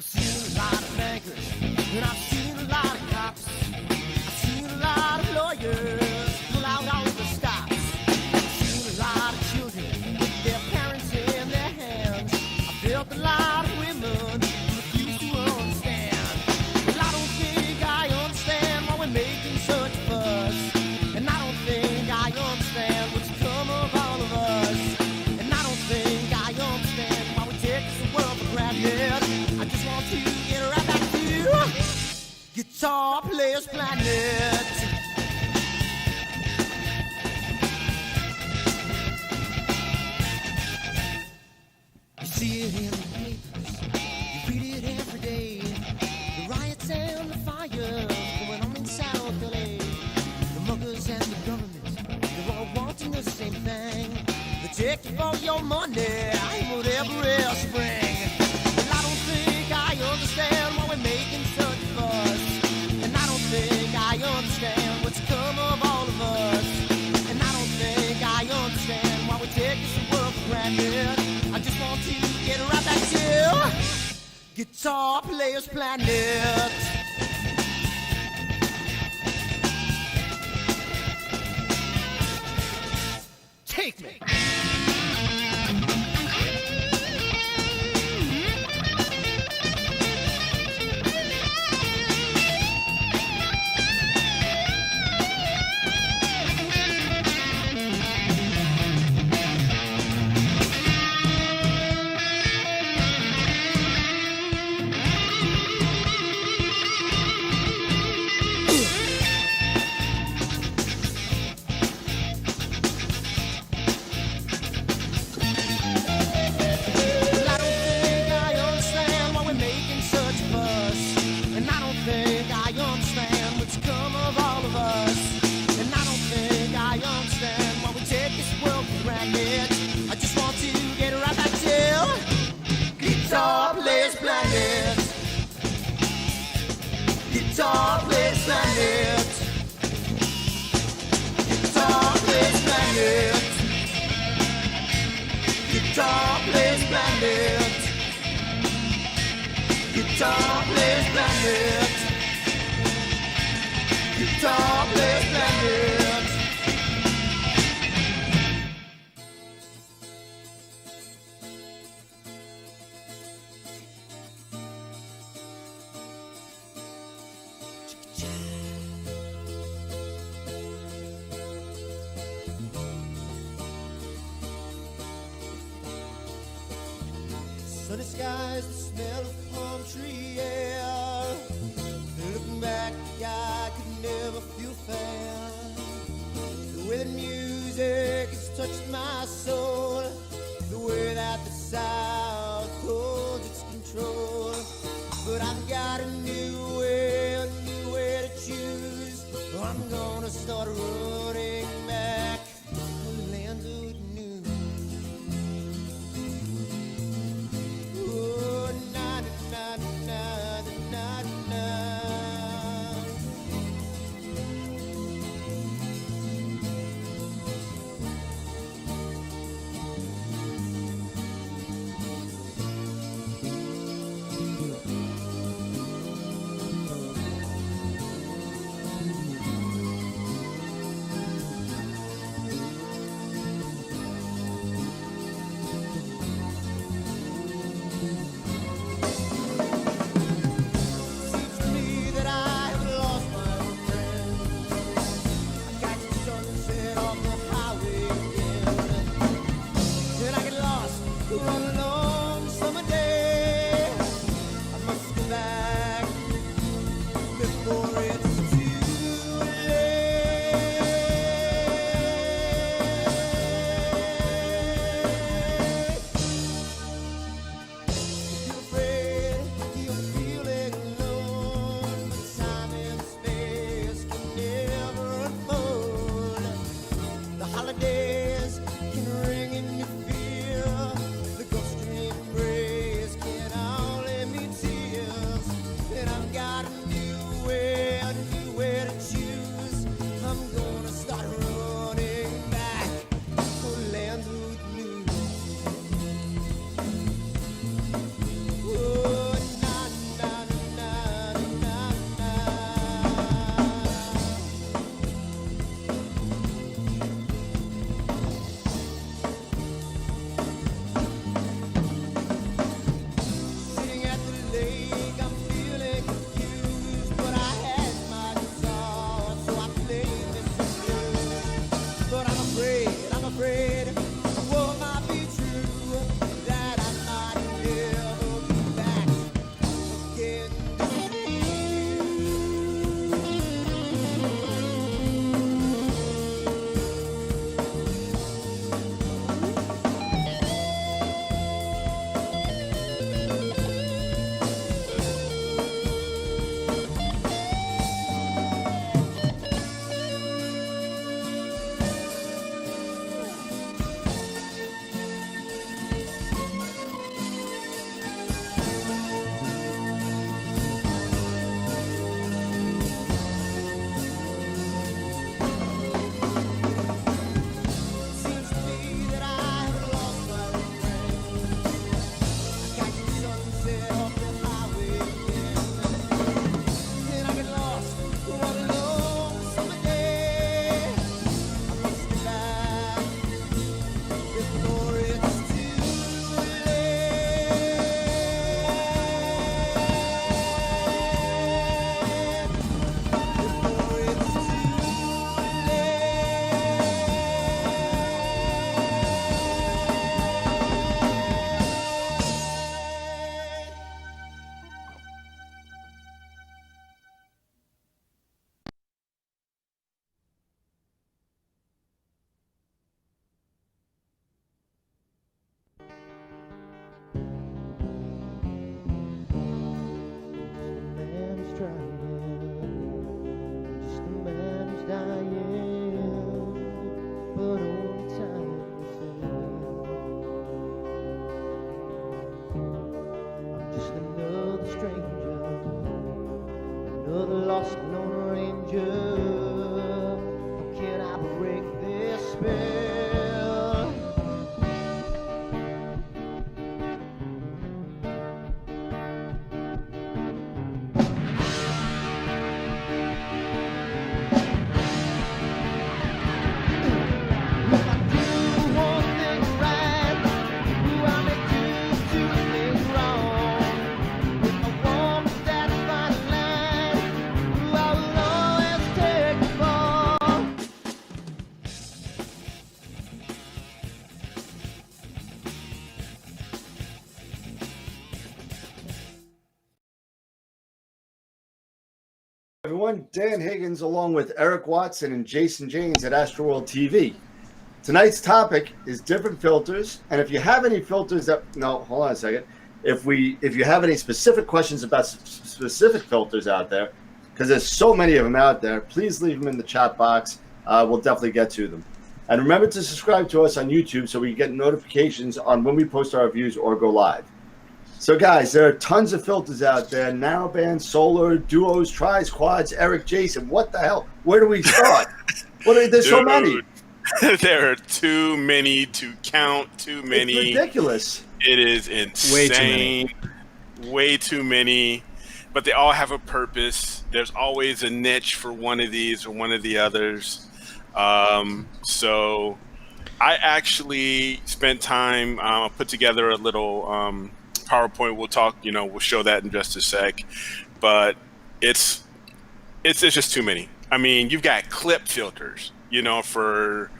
I've seen a lot of bankers, and I've seen a lot of cops. I've seen a lot of lawyers pull out all the stops. I've seen a lot of children with their parents in their hands. I've built a lot of women who refuse to understand. Well, I don't think I understand why we're making such a fuss. And I don't think I understand what's come of all of us. And I don't think I understand why we take this world for granted. I just want to get right back to Guitar Players Planet. You see it in the papers, you read it every day. The riots and the fires going on in South LA. The muggers and the government, they're all wanting the same thing. They take you for your money and whatever else you bring. Well, I don't think I understand why we're making such a fuss. And I don't think I understand what's come of all of us. And I don't think I understand why we take this world for granted. I just want to get right back to Guitar Players Planet. Take me. Guitar Players Planet. Guitar Players Planet. Guitar Players Planet. Guitar Players Planet. Guitar Players Planet. Sunny skies, the smell of palm tree air. Looking back, I could never feel fair. The way that music has touched my soul, the way that the South holds its control. But I've got a new way to choose. I'm gonna start running back to the land of new. Oh, na na na na na na. You're the lost Lone Ranger. How can I break this spell? If I do one thing right, ooh, I may do two things wrong. If I walk that fine line, ooh, I will always take the fall. Everyone, Dan Higgins along with Eric Watson and Jason James at AstroWorld TV. Tonight's topic is different filters, and if you have any filters that hold on a second. If you have any specific questions about specific filters out there, because there's so many of them out there, please leave them in the chat box. We'll definitely get to them. And remember to subscribe to us on YouTube so we get notifications on when we post our reviews or go live. So guys, there are tons of filters out there: narrowband, solar, duos, tris, quads. Eric, Jason, what the hell? Where do we start? There's so many. There are too many to count. Too many. It's ridiculous. It is insane. Way too many. But they all have a purpose. There's always a niche for one of these or one of the others. So I actually spent time, put together a little PowerPoint. We'll talk, we'll show that in just a sec. But it's just too many. I mean, you've got clip filters, for,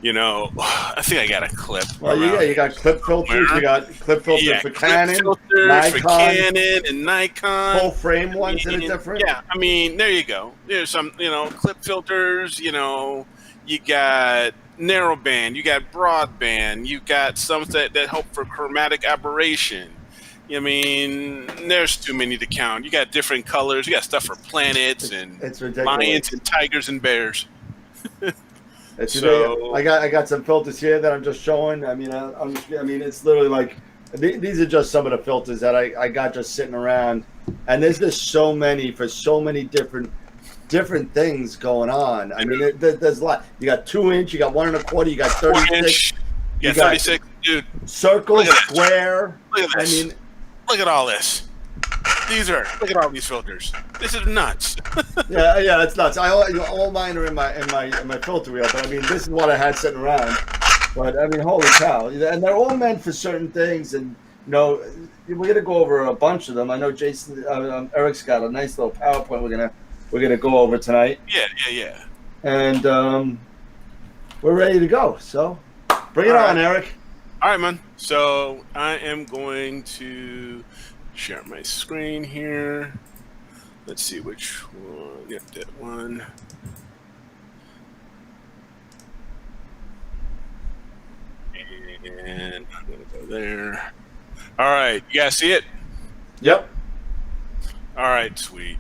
I think I got a clip. Well, you got clip filters. You got clip filters for Canon, Nikon, for Canon and Nikon. Full frame ones that are different. Yeah, I mean, there you go. There's some, clip filters. You got narrowband, you got broadband, you got some that help for chromatic aberration. I mean, there's too many to count. You got different colors. You got stuff for planets and lions and tigers and bears. So I got some filters here that I'm just showing. I mean, it's literally like these are just some of the filters that I got just sitting around, and there's just so many for so many different things going on. I mean, there's a lot. You got 2-inch, you got 1 1/4, you got 36. You got 36, dude. Circle, square. Look at this. I mean, look at all this. Look at all these filters. This is nuts. yeah, it's nuts. All mine are in my filter wheel, but I mean, this is what I had sitting around. But I mean, holy cow! And they're all meant for certain things, and we're gonna go over a bunch of them. I know Jason, Eric's got a nice little PowerPoint we're gonna go over tonight. Yeah. And we're ready to go. So bring it on, Eric. All right, man. So I am going to share my screen here. Let's see which one. Yep, that one. And I'm going to go there. All right. You guys see it? Yep. All right, sweet.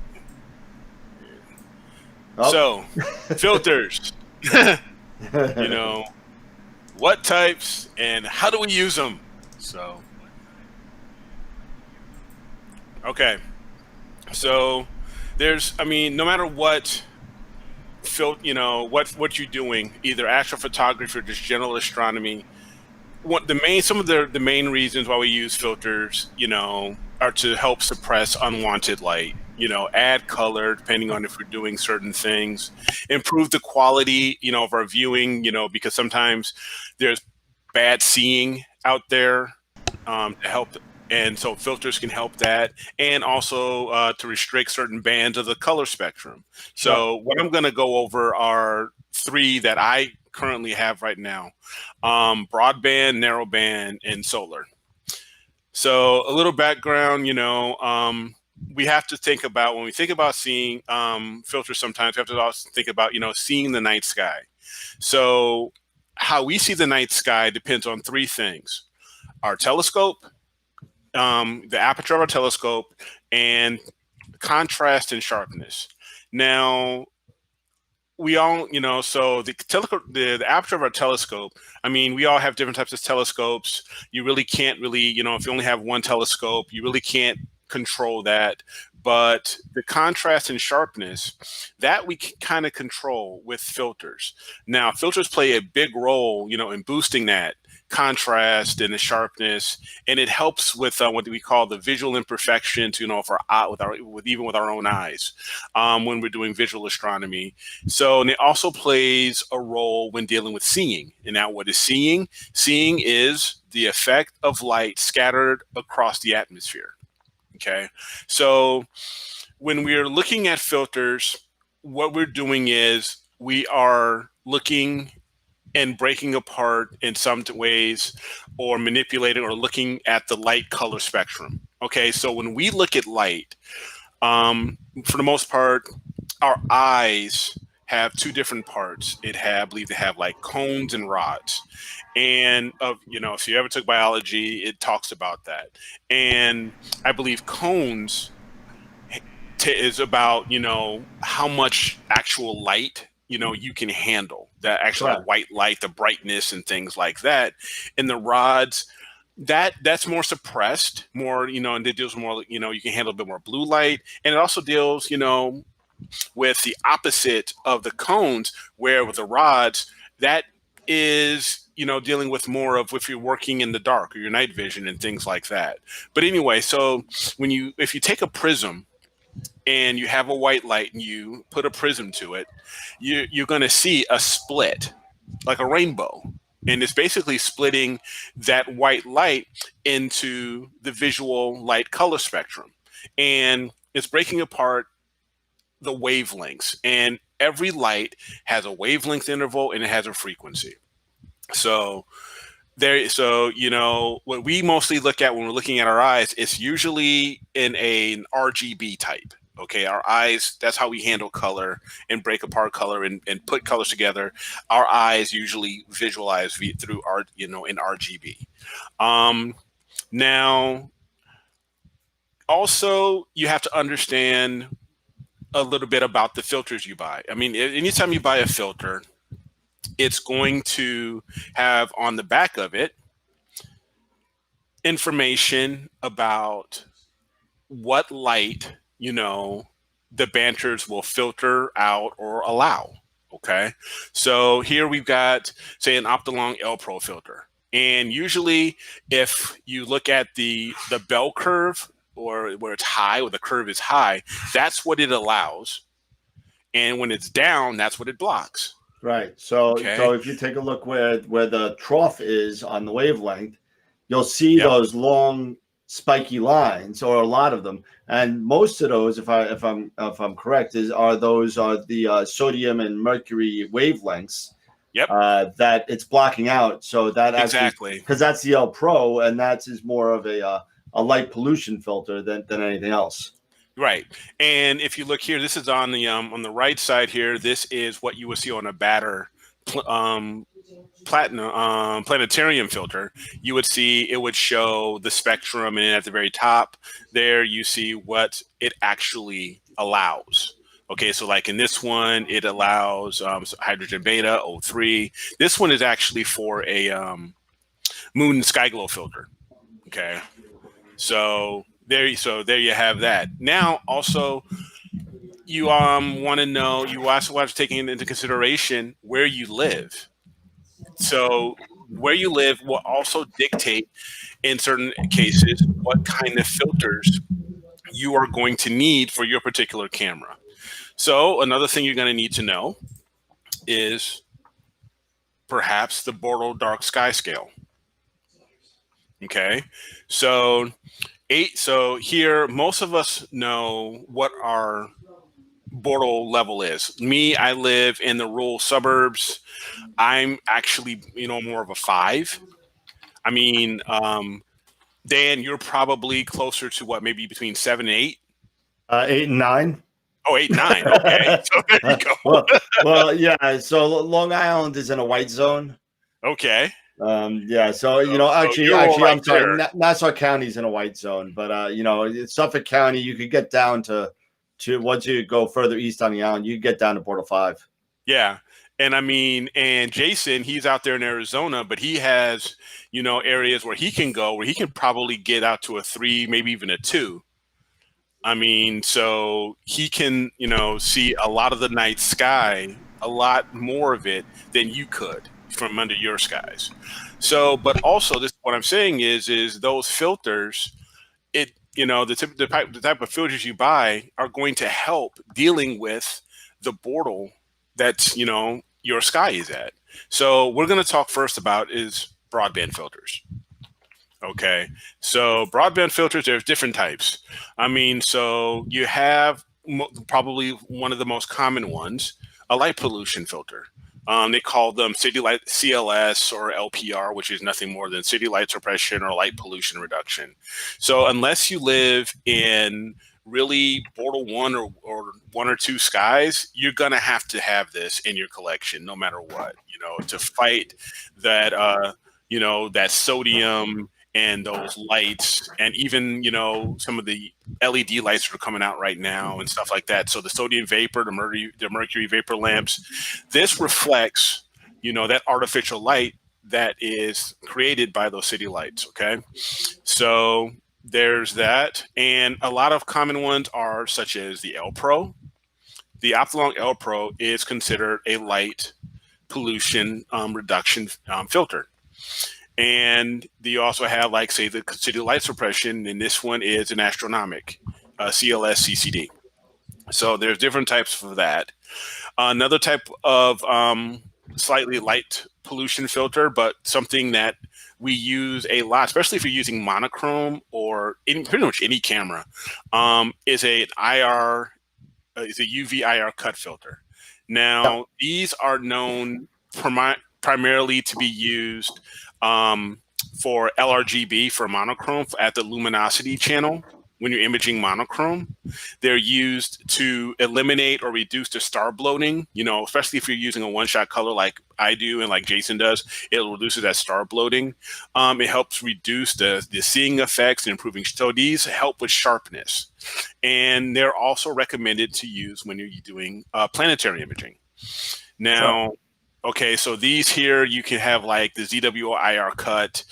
Oh. So, filters. What types and how do we use them? So, okay. So no matter what what you're doing, either astrophotography or just general astronomy, some of the main reasons why we use filters, are to help suppress unwanted light, add color depending on if we're doing certain things, improve the quality, of our viewing, because sometimes there's bad seeing out there to help. And so filters can help that, and also to restrict certain bands of the color spectrum. So what I'm going to go over are 3 that I currently have right now: broadband, narrowband, and solar. So a little background, we have to think about, when we think about seeing filters, sometimes we have to also think about, seeing the night sky. So how we see the night sky depends on 3 things: our telescope, the aperture of our telescope, and contrast and sharpness. Now, we all, so the aperture of our telescope, I mean, we all have different types of telescopes. You really can't if you only have one telescope, you really can't control that. But the contrast and sharpness, that we can kind of control with filters. Now, filters play a big role, in boosting that contrast and the sharpness, and it helps with what we call the visual imperfections, for even with our own eyes, when we're doing visual astronomy. So, and it also plays a role when dealing with seeing. And now, what is seeing? Seeing is the effect of light scattered across the atmosphere. Okay, so when we're looking at filters, what we're doing is we are looking and breaking apart in some ways, or manipulating or looking at the light color spectrum. Okay, so when we look at light, for the most part, our eyes have two different parts. I believe they have like cones and rods. And if you ever took biology, it talks about that. And I believe cones is about how much actual light you can handle, that actual white light, the brightness and things like that. And the rods, that's more suppressed, more and it deals more, you can handle a bit more blue light. And it also deals with the opposite of the cones, where with the rods, that is dealing with more of if you're working in the dark or your night vision and things like that. But anyway, so if you take a prism and you have a white light and you put a prism to it, you're going to see a split, like a rainbow. And it's basically splitting that white light into the visual light color spectrum. And it's breaking apart the wavelengths. And every light has a wavelength interval and it has a frequency. So what we mostly look at when we're looking at our eyes is usually in an RGB type. Okay, our eyes, that's how we handle color and break apart color and put colors together. Our eyes usually visualize through in RGB. Now, also, you have to understand a little bit about the filters you buy. I mean, anytime you buy a filter, it's going to have on the back of it information about what light, the banters will filter out or allow. Okay. So here we've got, say, an Optolong L Pro filter. And usually if you look at the bell curve, or where it's high, or the curve is high, that's what it allows. And when it's down, that's what it blocks. Right. So if you take a look where the trough is on the wavelength, you'll see those long spiky lines, or a lot of them. And most of those, if I'm correct, are the sodium and mercury wavelengths. Yep. That it's blocking out. So that exactly, because that's the L Pro, and that is more of a light pollution filter than anything else. Right. And if you look here, this is on the right side here. This is what you would see on a planetarium filter. You would see, it would show the spectrum, and at the very top there you see what it actually allows. Okay, so like in this one, it allows hydrogen beta, O3. This one is actually for a moon sky glow filter. Okay, so there you have that. Now, also, you want to know, you also want to take into consideration where you live. So where you live will also dictate, in certain cases, what kind of filters you are going to need for your particular camera. So another thing you're going to need to know is perhaps the Bortle dark sky scale. Okay, so here, most of us know what our Bortle level is. Me, I live in the rural suburbs. I'm actually, more of a 5. I mean, Dan, you're probably closer to what, maybe between 7 and 8? 8 and 9. Oh, 8 and 9. Okay, so there you go. well, yeah. So Long Island is in a white zone. Okay. Yeah. So actually, I'm sorry. Nassau County's in a white zone, but Suffolk County, you could get down to once you go further east on the island, you get down to Bortle 5. Yeah. And I mean, and Jason, he's out there in Arizona, but he has, areas where he can go, where he can probably get out to a 3, maybe even a 2. I mean, so he can, see a lot of the night sky, a lot more of it than you could from under your skies. So, but also this, what I'm saying is those filters, the type of filters you buy are going to help dealing with the Bortle that's, your sky is at. So we're going to talk first about is broadband filters. Okay. So broadband filters, there's different types. I mean, so you have probably one of the most common ones, a light pollution filter. They call them city light CLS or LPR, which is nothing more than city light suppression or light pollution reduction. So unless you live in really Bortle 1 or 1 or 2 skies, you're going to have this in your collection no matter what, to fight that, that sodium and those lights, and even some of the LED lights that are coming out right now and stuff like that. So the sodium vapor, the mercury vapor lamps, this reflects that artificial light that is created by those city lights. Okay, so there's that, and a lot of common ones are such as the L Pro. The Optolong L Pro is considered a light pollution reduction filter. And you also have, like, say, the city light suppression, and this one is an astronomic CLS CCD. So there's different types for that. Another type of slightly light pollution filter, but something that we use a lot, especially if you're using monochrome or pretty much any camera, is a UV IR cut filter. Now, these are known primarily to be used for LRGB, for monochrome, at the luminosity channel. When you're imaging monochrome, they're used to eliminate or reduce the star bloating, especially if you're using a one-shot color like I do and like Jason does. It reduces that star bloating. It helps reduce the seeing effects and improving. So these help with sharpness. And they're also recommended to use when you're doing planetary imaging. Now, okay, so these here, you can have like the ZWO IR cut.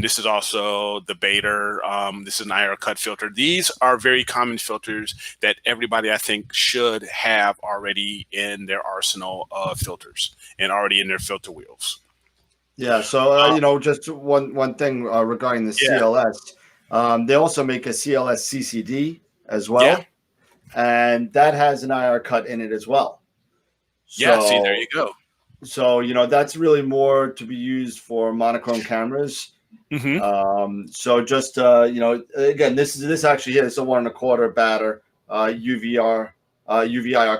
This is also the Bader. This is an IR cut filter. These are very common filters that everybody, I think, should have already in their arsenal of filters and already in their filter wheels. Yeah. So, just one thing regarding the CLS. They also make a CLS CCD as well. Yeah. And that has an IR cut in it as well. So, yeah, see, there you go. So, that's really more to be used for monochrome cameras. Mm-hmm. So just, again, this actually is a 1 1/4 batter UVIR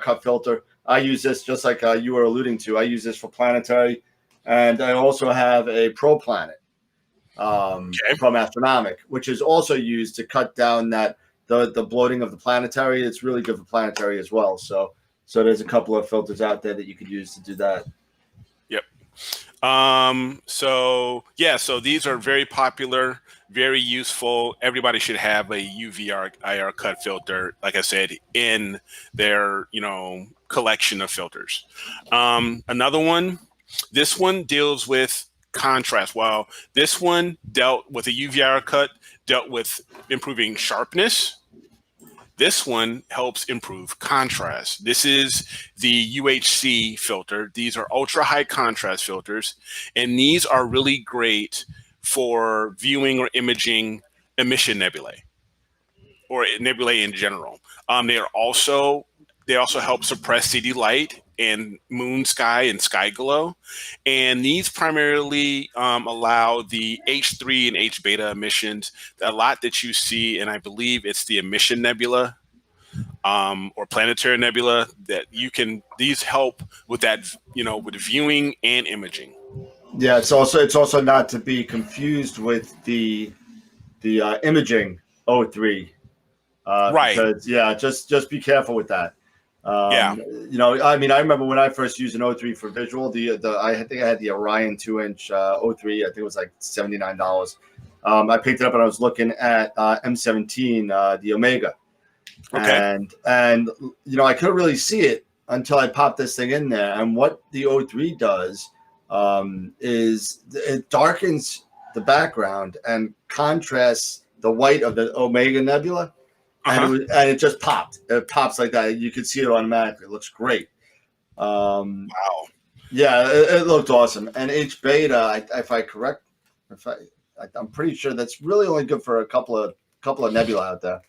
cut filter. I use this just like you were alluding to. I use this for planetary, and I also have a Pro Planet from Astronomic, which is also used to cut down the bloating of the planetary. It's really good for planetary as well. So there's a couple of filters out there that you could use to do that. Yep. So these are very popular, very useful. Everybody should have a UV IR cut filter, like I said, in their, collection of filters. Another one, this one deals with contrast. While this one dealt with a UV IR cut, dealt with improving sharpness. This one helps improve contrast. This is the UHC filter. These are ultra high contrast filters, and these are really great for viewing or imaging emission nebulae or nebulae in general. They also help suppress city light and moon sky and sky glow. And these primarily allow the H3 and H beta emissions, a lot that you see, and I believe it's the emission nebula or planetary nebula that these help with that, with viewing and imaging. Yeah, it's also not to be confused with the imaging O3. Right. Because, just be careful with that. I remember when I first used an O3 for visual, I think I had the Orion 2-inch O3. I think it was like $79. I picked it up and I was looking at M17, the Omega. Okay. And I couldn't really see it until I popped this thing in there. And what the O3 does is it darkens the background and contrasts the white of the Omega Nebula. and it just popped. It pops like that. You could see it automatically. It looks great. Wow. Yeah, it looked awesome. And H beta, I'm pretty sure that's really only good for a couple of nebula out there.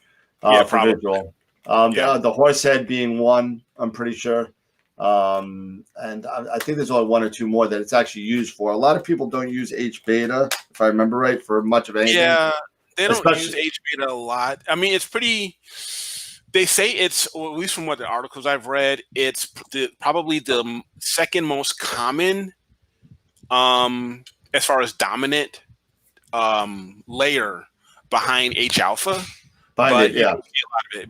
Yeah, for probably. visual. Yeah. The horsehead being one, I'm pretty sure. And I think there's only one or two more that it's actually used for. A lot of people don't use H beta, if I remember right, for much of anything. Yeah, they don't use H beta a lot. I mean, it's pretty. They say it's, or at least from what the articles I've read, it's probably the second most common, as far as dominant layer behind H alpha. But you don't see a lot of it.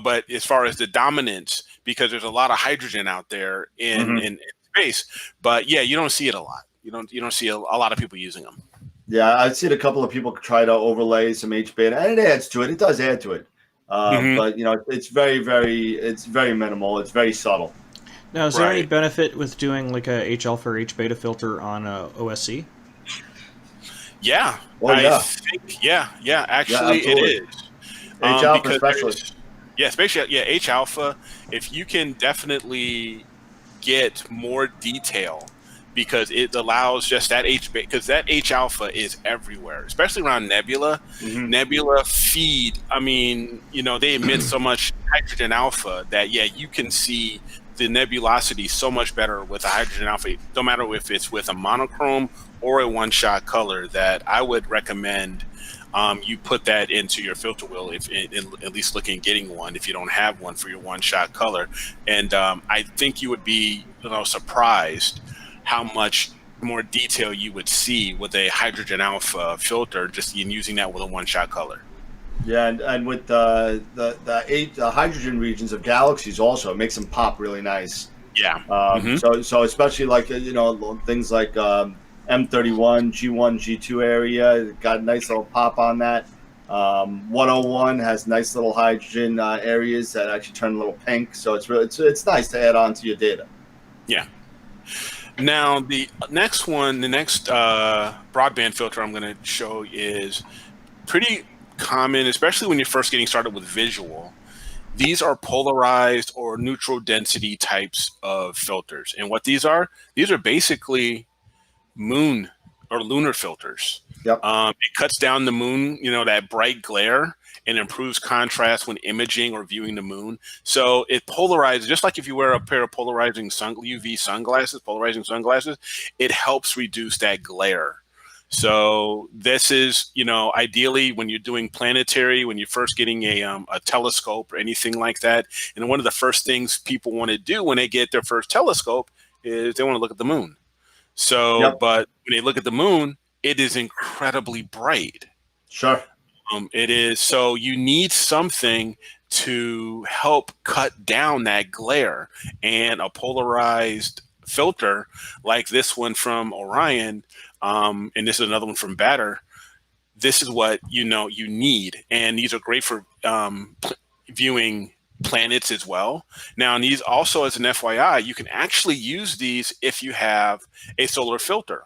But as far as the dominance, because there's a lot of hydrogen out there in space. But yeah, you don't see it a lot. You don't see a lot of people using them. Yeah, I've seen a couple of people try to overlay some H beta, and it adds to it. It does add to it. But it's very minimal. It's very subtle. Now, is there any benefit with doing like a H alpha or H beta filter on OSC? Yeah. I think, actually it is. H alpha especially. H alpha, if you can definitely get more detail, because it allows just that because that H alpha is everywhere, especially around nebula. Nebula feed, they emit so much hydrogen alpha that you can see the nebulosity so much better with a hydrogen alpha, no matter if it's with a monochrome or a one-shot color, that I would recommend you put that into your filter wheel, if at least looking at getting one if you don't have one for your one-shot color. And I think you would be surprised how much more detail you would see with a hydrogen alpha filter just in using that with a one-shot color. Yeah, and with the hydrogen regions of galaxies also, it makes them pop really nice. Yeah. So especially like things like M31, G1, G2 area, got a nice little pop on that. 101 has nice little hydrogen areas that actually turn a little pink. So it's nice to add on to your data. Yeah. Now, the next broadband filter I'm going to show is pretty common, especially when you're first getting started with visual. These are polarized or neutral density types of filters. And what these are basically moon or lunar filters. Yep. It cuts down the moon, that bright glare, and improves contrast when imaging or viewing the moon. So it polarizes, just like if you wear a pair of polarizing UV polarizing sunglasses, it helps reduce that glare. So this is, ideally when you're doing planetary, when you're first getting a telescope or anything like that. And one of the first things people want to do when they get their first telescope is they want to look at the moon. So, But when they look at the moon, it is incredibly bright. Sure. It is. So you need something to help cut down that glare, and a polarized filter like this one from Orion, and this is another one from Batter. This is what you need, and these are great for viewing planets as well. Now, and these also, as an FYI, you can actually use these if you have a solar filter.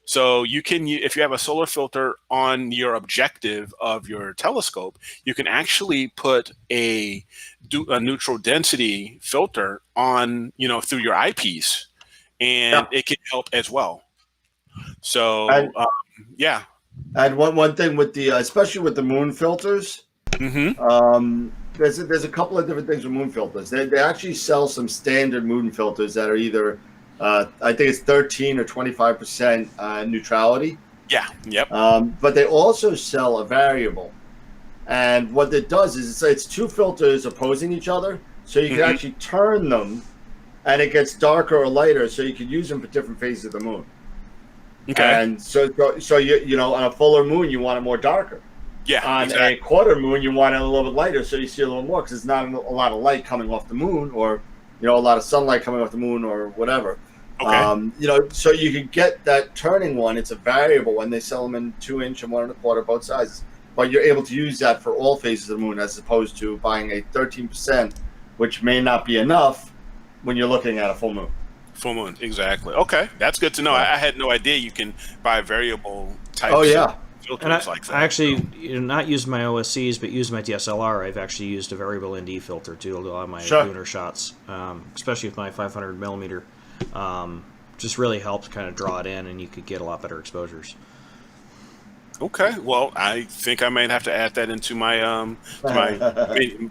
So you can, if you have a solar filter on your objective of your telescope, you can actually put a neutral density filter on, through your eyepiece, and it can help as well. So, And one thing with the, especially with the moon filters, there's a couple of different things with moon filters. They actually sell some standard moon filters that are either I think it's 13 or 25% neutrality. Yeah. Yep. But they also sell a variable, and what it does is it's two filters opposing each other, so you can actually turn them, and it gets darker or lighter, so you can use them for different phases of the moon. Okay. And so you on a fuller moon you want it more darker. Yeah. On a quarter moon you want it a little bit lighter, so you see a little more, because it's not a lot of light coming off the moon, or a lot of sunlight coming off the moon, or whatever. Okay. So you can get that turning one. It's a variable, and they sell them in 2-inch and 1 1/4, both sizes. But you're able to use that for all phases of the moon, as opposed to buying a 13%, which may not be enough when you're looking at a full moon. Full moon, exactly. Okay, that's good to know. I had no idea you can buy variable types. Oh yeah. filters And I, like that. I actually not used my OSCs, but used my DSLR. I've actually used a variable ND filter to a lot of my Sure. lunar shots, especially with my 500 millimeter. Just really helped kind of draw it in, and you could get a lot better exposures. Okay, well, I think I might have to add that into my to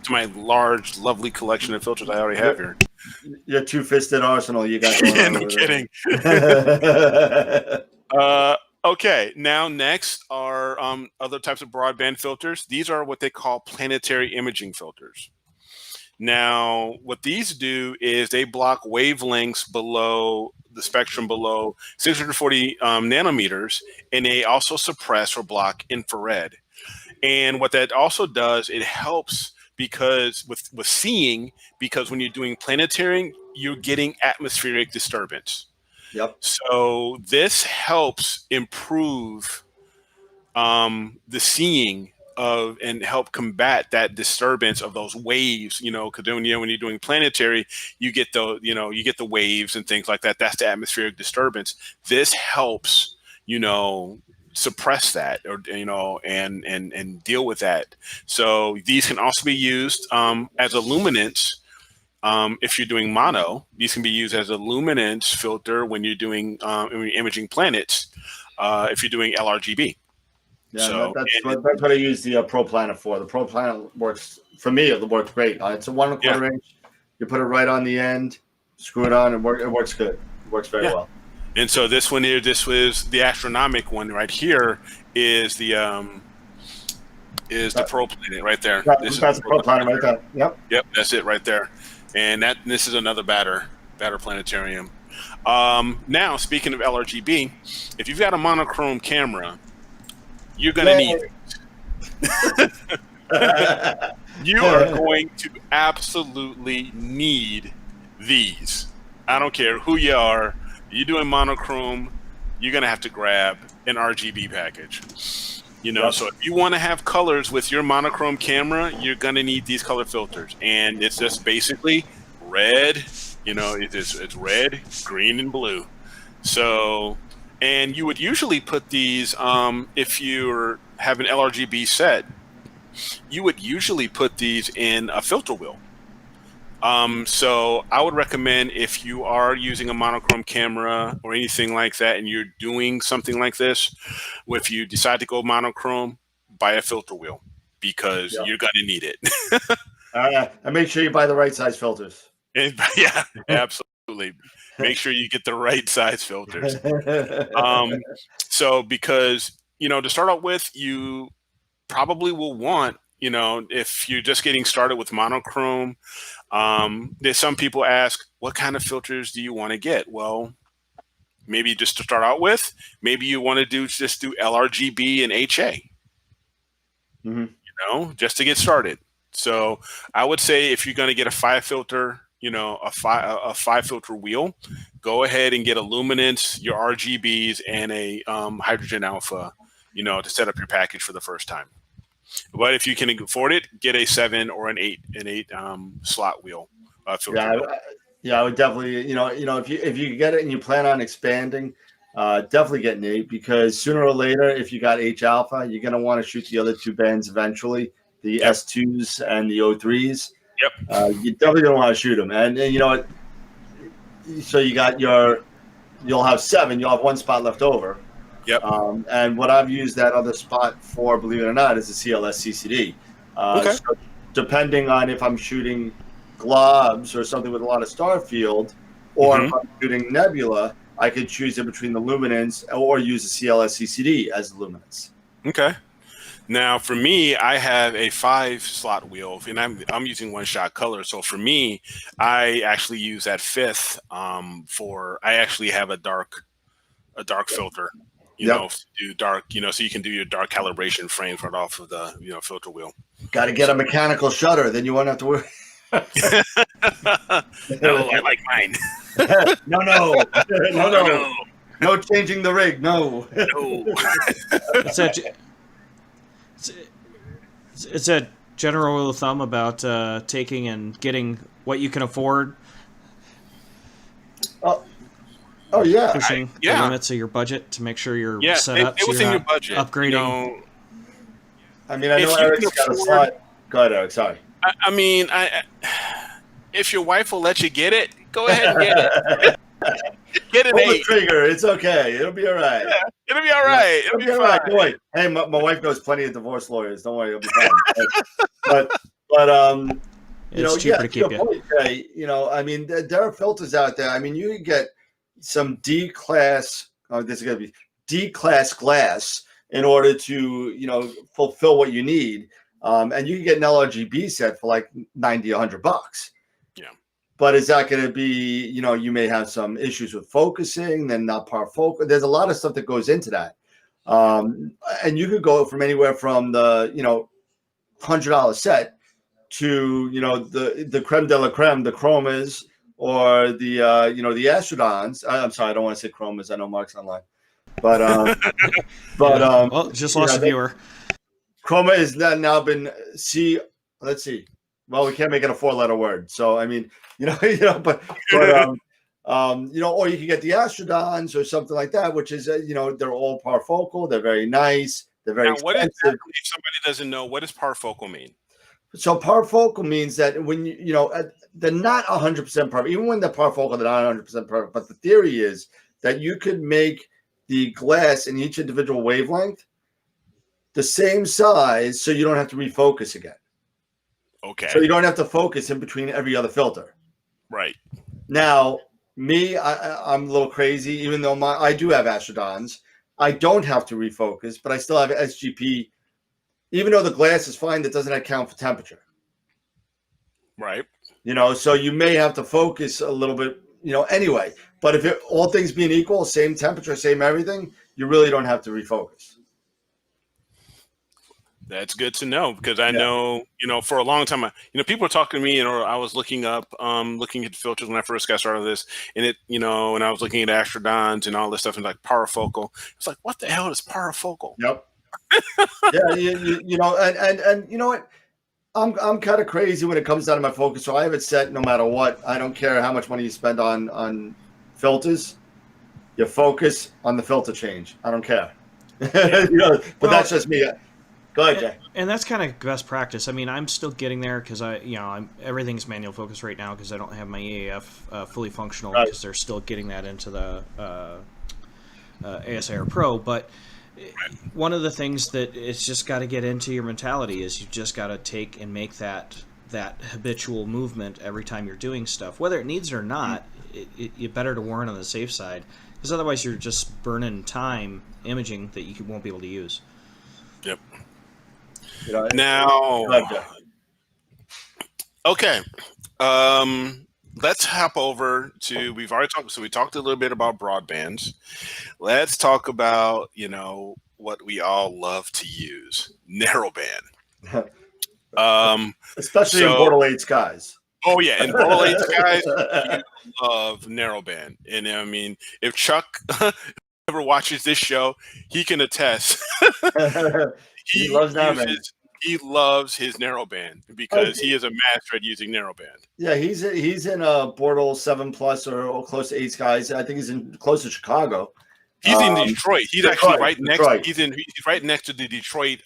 my large, lovely collection of filters I already have here. Your two-fisted arsenal you got going Yeah, on no over kidding. there. Okay, now next are other types of broadband filters. These are what they call planetary imaging filters. Now, what these do is they block wavelengths below the spectrum below 640 nanometers, and they also suppress or block infrared. And what that also does, it helps because with seeing, because when you're doing planetary, you're getting atmospheric disturbance. Yep. So this helps improve the seeing of and help combat that disturbance of those waves. Because when you're doing planetary, you get the waves and things like that. That's the atmospheric disturbance. This helps suppress that, or and deal with that. So these can also be used as a luminance. If you're doing mono, these can be used as a luminance filter when you're doing imaging planets. If you're doing LRGB. Yeah, So that's what I use the Pro Planet for. The Pro Planet works for me. It works great. It's a 1 1/4 inch. You put it right on the end, screw it on, and it works good. It works very well. And so this one here, this was the astronomic one right here. Is the Pro Planet right there? That's the Pro Planet right there. Yep. Yep, that's it right there. And this is another batter planetarium. Now, speaking of LRGB, if you've got a monochrome camera, you're going to need it. You are going to absolutely need these. I don't care who you are. You're doing monochrome, you're going to have to grab an RGB package. So if you want to have colors with your monochrome camera, you're going to need these color filters. And it's just basically red, it's red, green, and blue. So, and you would usually put these, if you have an LRGB set, you would usually put these in a filter wheel. So I would recommend, if you are using a monochrome camera or anything like that, and you're doing something like this, if you decide to go monochrome, buy a filter wheel, because you're going to need it. And make sure you buy the right size filters. Yeah, absolutely. Make sure you get the right size filters. So because, to start out with, you probably will want, if you're just getting started with monochrome, there's some people ask, what kind of filters do you want to get? Well, maybe just to start out with, maybe you want to just do LRGB and HA, just to get started. So I would say, if you're going to get a 5 filter, a 5 filter wheel, go ahead and get a luminance, your RGBs, and a hydrogen alpha, to set up your package for the first time. But if you can afford it, get a 7 or an 8 slot wheel filter. I would definitely, if you get it and you plan on expanding, definitely get an 8, because sooner or later, if you got H alpha, you're going to want to shoot the other 2 bands eventually, the S2s and the O3s. Yep. You definitely don't want to shoot them. And so you'll have 7, you'll have 1 spot left over. Yep. And what I've used that other spot for, believe it or not, is the CLS CCD. Okay. So depending on if I'm shooting globs or something with a lot of star field, or if I'm shooting nebula, I could choose in between the luminance or use the CLS CCD as the luminance. Okay. Now, for me, I have a 5 slot wheel, and I'm using 1-shot color. So for me, I actually use that 5th I actually have a dark filter. To do dark, so you can do your dark calibration frames right off of the, filter wheel. Got to get a mechanical shutter, then you won't have to worry. No, I like mine. No changing the rig. No. It's a general rule of thumb about taking and getting what you can afford. Oh yeah, pushing the limits of your budget to make sure you're set up so within you're your not budget. upgrading. You know, I mean, I know if you Eric's can got a afford, slot. Go ahead, Eric. Sorry. I mean, if your wife will let you get it, go ahead and get it. Get an Pull the 8. trigger. It's okay. It'll be all right. Yeah, it'll be all right. It'll be all fine. right. Don't worry. Hey, my wife knows plenty of divorce lawyers. Don't worry, it'll be fine. but you know, It's cheaper to to keep your you. point, Jay, you know, I mean, there are filters out there. I mean, you can get some D class. Oh, this is gonna be D class glass in order to, you know, fulfill what you need. And you can get an LRGB set for like $90, $100. Yeah. But is that going to be, you know, you may have some issues with focusing, then not par focus. There's a lot of stuff that goes into that. And you could go from anywhere from the, you know, $100 set to, you know, the creme de la creme, the chromas, or the, you know, the Astrodons. I'm sorry, I don't want to say chromas. I know Mark's online. But, Well, just lost a viewer. Chroma has now been let's see. Well, we can't make it a 4-letter word. So, I mean, you know, you know, you know, or you can get the Astrodons or something like that, which is, you know, they're all parfocal. They're very nice. They're very now, expensive. if somebody doesn't know, what does parfocal mean? So parfocal means that when you know, they're not 100% perfect. Even when they're parfocal, they're not 100% perfect. But the theory is that you could make the glass in each individual wavelength the same size, so you don't have to refocus again. Okay. So you don't have to focus in between every other filter. Right. Now, me, I'm a little crazy. Even though I do have Astrodons, I don't have to refocus, but I still have SGP. Even though the glass is fine, that doesn't account for temperature. Right. You know, so you may have to focus a little bit, you know, anyway. But if all things being equal, same temperature, same everything, you really don't have to refocus. That's good to know, because I know, you know, for a long time, you know, people were talking to me, and I was looking up, looking at filters when I first got started with this, and it, you know, and I was looking at Astrodons and all this stuff, and like parafocal. It's like, what the hell is parafocal? Yep. Yeah, you know, and you know what? I'm kind of crazy when it comes down to my focus, so I have it set no matter what. I don't care how much money you spend on filters. You focus on the filter change. I don't care. You know, but that's just me. Go ahead, Jay. And that's kind of best practice. I mean, I'm still getting there because everything's manual focus right now because I don't have my EAF fully functional because they're still getting that into the ASIR Pro. But one of the things that it's just got to get into your mentality is you just got to take and make that habitual movement every time you're doing stuff, whether it needs it or not. It's better to warn on the safe side, because otherwise you're just burning time imaging that you won't be able to use. Yep. You know, now, okay. Let's hop over to, we've already talked, so we talked a little bit about broadbands. Let's talk about, you know, what we all love to use, narrowband. Especially in Bortle 8 skies. Oh yeah, in Bortle 8 skies, you love narrowband. And I mean, if Chuck ever watches this show, he can attest. He loves narrowband. He loves his narrowband because he is a master at using narrowband. Yeah, he's in a Bortle 7+ or close to 8 skies. I think he's in close to Chicago. He's in Detroit. He's actually right next. Detroit. He's right next to the Detroit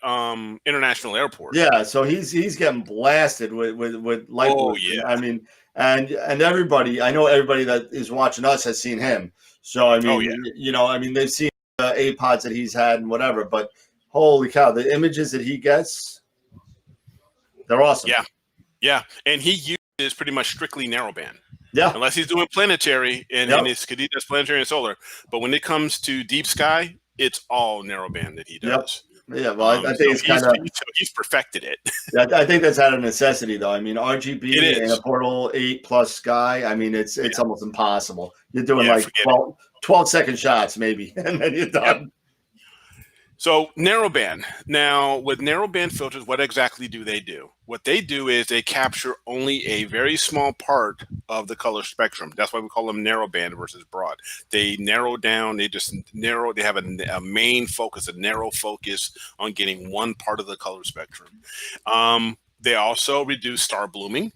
International Airport. Yeah, so he's getting blasted with light. Oh yeah. I mean, and everybody, I know everybody that is watching us has seen him. So I mean, you know, I mean, they've seen the APODs that he's had and whatever. But holy cow, the images that he gets, they're awesome. Yeah, yeah, and he uses pretty much strictly narrowband. Yeah, unless he's doing planetary and because he does planetary and solar. But when it comes to deep sky, it's all narrowband that he does. Yep. Yeah, well, I think it's kind of he's perfected it. I think that's out of necessity, though. I mean, RGB and a Bortle 8+ sky. I mean, it's almost impossible. You're doing like 12-second shots, maybe, and then you're done. Yep. So narrowband. Now, with narrowband filters, what exactly do they do? What they do is they capture only a very small part of the color spectrum. That's why we call them narrowband versus broad. They narrow down. They just narrow. They have a main focus, a narrow focus on getting one part of the color spectrum. They also reduce star blooming,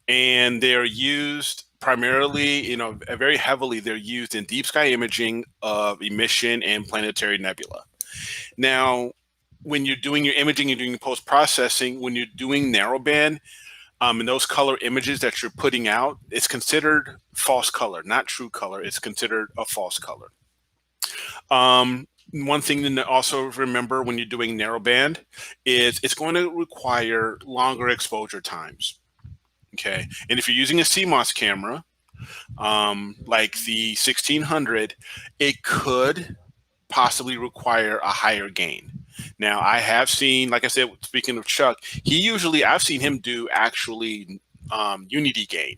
and they are used primarily, very heavily, they're used in deep sky imaging of emission and planetary nebula. Now, when you're doing your imaging, you're doing post processing. When you're doing narrowband, and those color images that you're putting out, it's considered false color, not true color. It's considered a false color. One thing to also remember when you're doing narrowband is it's going to require longer exposure times. Okay, and if you're using a CMOS camera, like the 1600, it could possibly require a higher gain. Now, I have seen, like I said, speaking of Chuck, I've seen him do actually unity gain,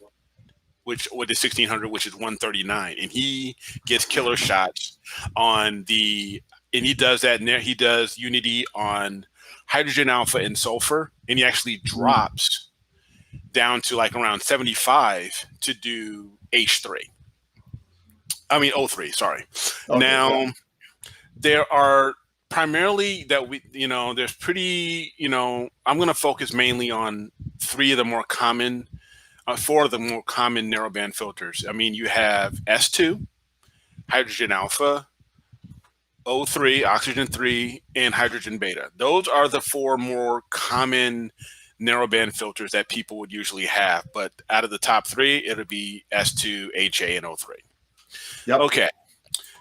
which with the 1600, which is 139, and he gets killer shots on and he does that. He does unity on hydrogen alpha and sulfur, and he actually drops down to like around 75 to do H3. I mean O3. Sorry. Okay. Now, there are primarily that there's pretty, I'm going to focus mainly on four of the more common narrowband filters. I mean, you have S2, hydrogen alpha, O3, oxygen 3, and hydrogen beta. Those are the four more common narrowband filters that people would usually have. But out of the top three, it'll be S2, HA, and O3. Yep. Okay.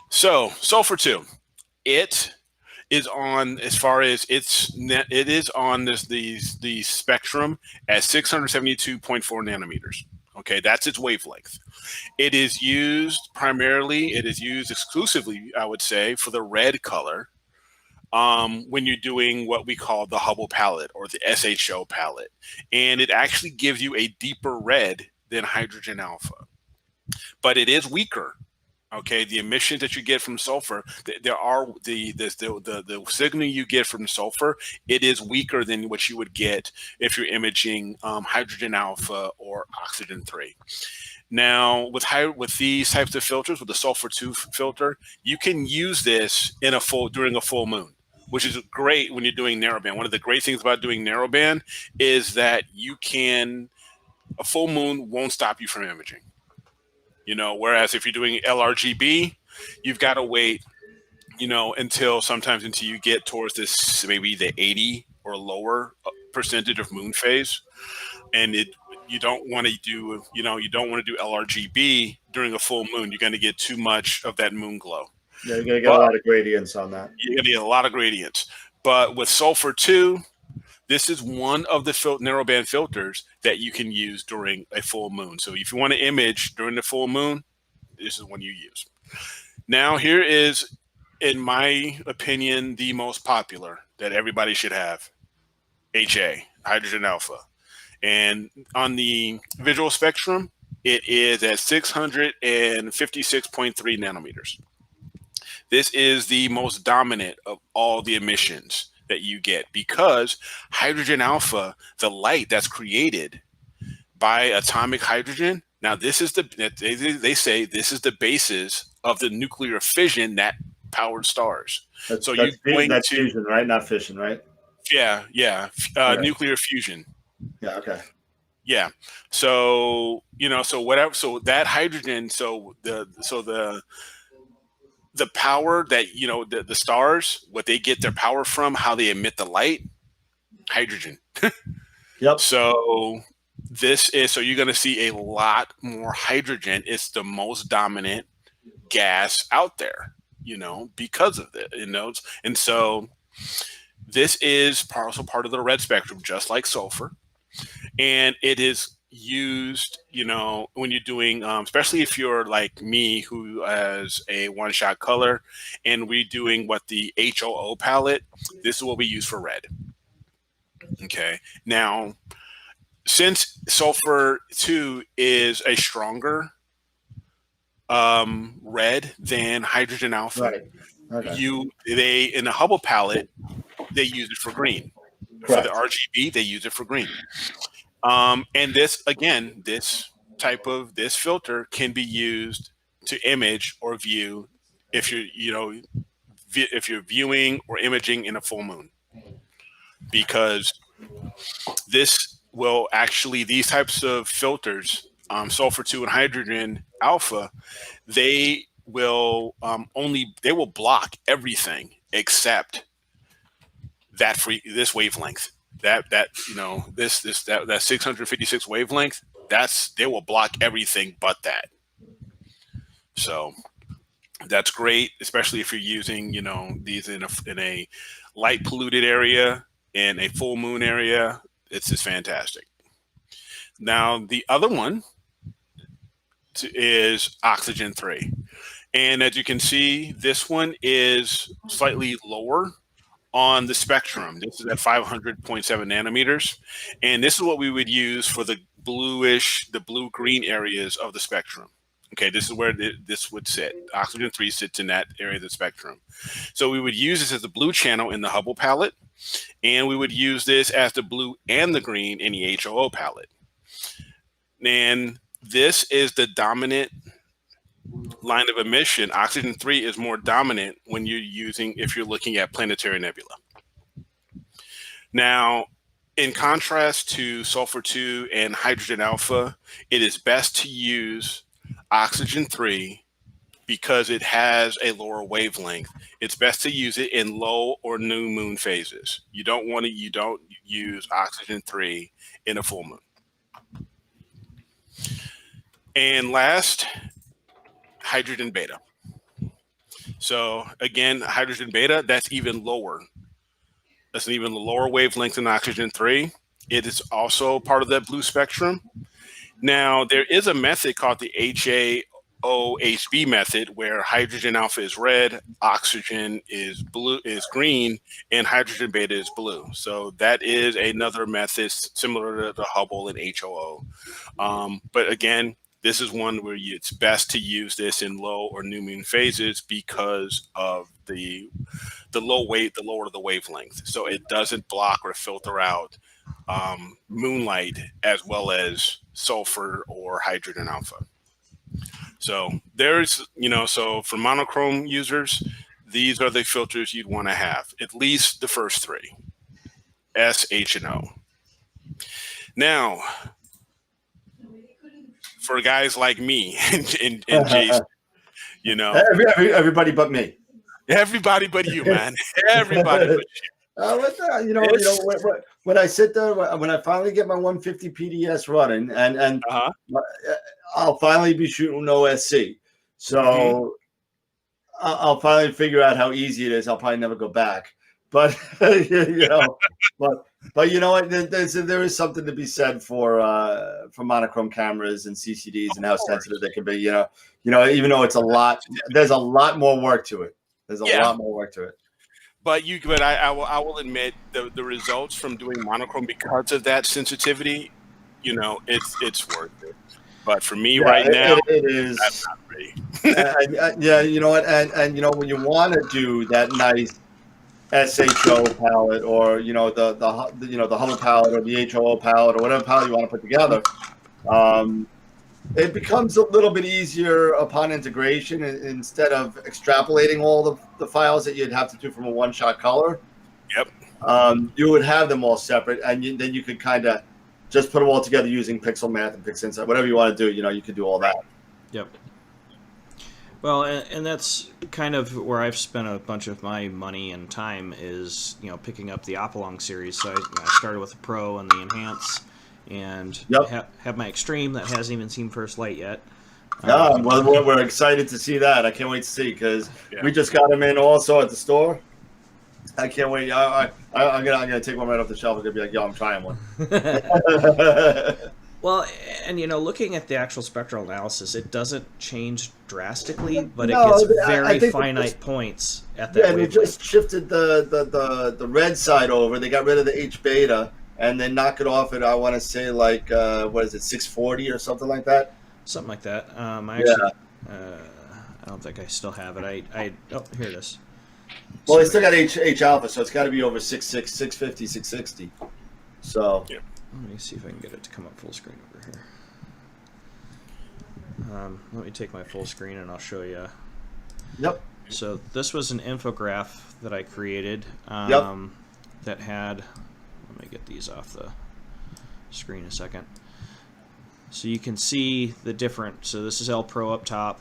So Sulfur 2, it is on, as far as it is on the spectrum at 672.4 nanometers. Okay, that's its wavelength. It is used exclusively, I would say, for the red color when you're doing what we call the Hubble palette or the SHO palette. And it actually gives you a deeper red than hydrogen alpha. But it is weaker. Okay, the emissions that you get from sulfur, the signal you get from sulfur, it is weaker than what you would get if you're imaging hydrogen alpha or oxygen 3. Now, with these types of filters, with the Sulfur 2 filter, you can use this during a full moon, which is great when you're doing narrowband. One of the great things about doing narrowband is that a full moon won't stop you from imaging. Whereas if you're doing LRGB, you've got to wait, until you get towards this, maybe the 80 or lower percentage of moon phase. And you don't want to do LRGB during a full moon. You're going to get too much of that moon glow. Yeah, you're going to get a lot of gradients on that. You're going to get a lot of gradients. But with Sulfur 2, this is one of the narrowband filters that you can use during a full moon. So if you want to image during the full moon, this is one you use. Now, here is, in my opinion, the most popular that everybody should have, HA, hydrogen alpha. And on the visual spectrum, it is at 656.3 nanometers. This is the most dominant of all the emissions that you get, because hydrogen alpha, the light that's created by atomic hydrogen. Now, they say this is the basis of the nuclear fission that powered stars. That's fusion, right? Not fission, right? Yeah. Nuclear fusion. Yeah. Okay. Yeah. So whatever. So that hydrogen. So the power that, the stars, what they get their power from, how they emit the light, hydrogen. Yep. So you're going to see a lot more hydrogen. It's the most dominant gas out there, because of it, and so this is also part of the red spectrum, just like sulfur. And it is used, when you're doing, especially if you're like me, who has a one-shot color, and we're doing the HOO palette. This is what we use for red. Okay. Now, since Sulfur 2 is a stronger red than hydrogen alpha, right. Okay. In the Hubble palette, they use it for green. Correct. For the RGB, they use it for green. And this filter can be used to image or view if you're viewing or imaging in a full moon, because these types of filters sulfur 2 and hydrogen alpha, they will they will block everything except this wavelength. That 656 wavelength. They will block everything but that. So that's great, especially if you're using these in a light polluted area, in a full moon area. It's just fantastic. Now the other one is oxygen 3, and as you can see, this one is slightly lower on the spectrum. This is at 500.7 nanometers, and this is what we would use for the blue-green areas of the spectrum. Okay, this is where this would sit. Oxygen 3 sits in that area of the spectrum. So we would use this as the blue channel in the Hubble palette, and we would use this as the blue and the green in the HOO palette. And this is the dominant line of emission. Oxygen 3 is more dominant if you're looking at planetary nebula. Now, in contrast to sulfur 2 and hydrogen alpha, it is best to use oxygen 3 because it has a lower wavelength. It's best to use it in low or new moon phases. You don't use oxygen 3 in a full moon. And last, hydrogen beta. So again, hydrogen beta, that's even lower. That's an even lower wavelength than oxygen 3. It is also part of that blue spectrum. Now, there is a method called the HAO-HB method, where hydrogen alpha is red, oxygen is green, and hydrogen beta is blue. So that is another method similar to the Hubble and HOO. But again, this is one where it's best to use this in low or new moon phases because of the lower the wavelength. So it doesn't block or filter out moonlight as well as sulfur or hydrogen alpha. So so for monochrome users, these are the filters you'd want to have, at least the first three, S, H, and O. Now, for guys like me and Jason, everybody but me. Everybody but you, man. Everybody but you. When I sit there, when I finally get my 150 PDS running, and I'll finally be shooting OSC. So I'll finally figure out how easy it is. I'll probably never go back. But but you know what? There is something to be said for monochrome cameras and CCDs and how sensitive they can be. Even though it's a lot, there's a lot more work to it. There's a lot more work to it. But I will admit the results from doing monochrome, because of that sensitivity, it's worth it. But for me right now, it is. I'm not ready. You know what? And when you want to do that nice SHO palette, or the Hubble palette, or the HOO palette, or whatever palette you want to put together, it becomes a little bit easier upon integration. Instead of extrapolating all the files that you'd have to do from a one-shot color. Yep. You would have them all separate, and then you could kind of just put them all together using Pixel Math and PixInsight, whatever you want to do. You could do all that. Yep. Well, and that's kind of where I've spent a bunch of my money and time is, picking up the Opalong series. So I started with the Pro and the Enhance, and have my Extreme that hasn't even seen first light yet. Well, we're excited to see that. I can't wait to see, because we just got them in also at the store. I can't wait. I'm gonna take one right off the shelf. I'm gonna be like, I'm trying one. Well, and looking at the actual spectral analysis, it doesn't change drastically, but it gets very finite points at that. Yeah, they just shifted the red side over. They got rid of the H beta, and then knock it off at, I want to say, like what is it, 640 or something like that. Something like that. I don't think I still have it. Oh, here it is. Well, they still got H alpha, so it's got to be over 650, 660. So. Yeah. Let me see if I can get it to come up full screen over here. Let me take my full screen and I'll show you. Yep. So this was an infograph that I created that had, let me get these off the screen a second. So you can see the different. So this is L Pro up top,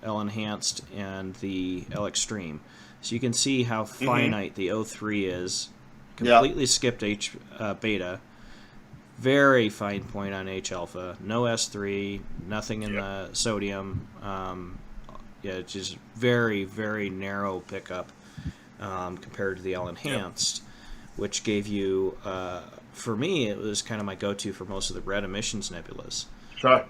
L Enhanced, and the L Extreme. So you can see how finite the O3 is. Completely skipped H beta. Very fine point on H alpha. No S3. Nothing in the sodium. Just very, very narrow pickup compared to the L Enhanced, which gave you, for me, it was kind of my go-to for most of the red emissions nebulas. Sure.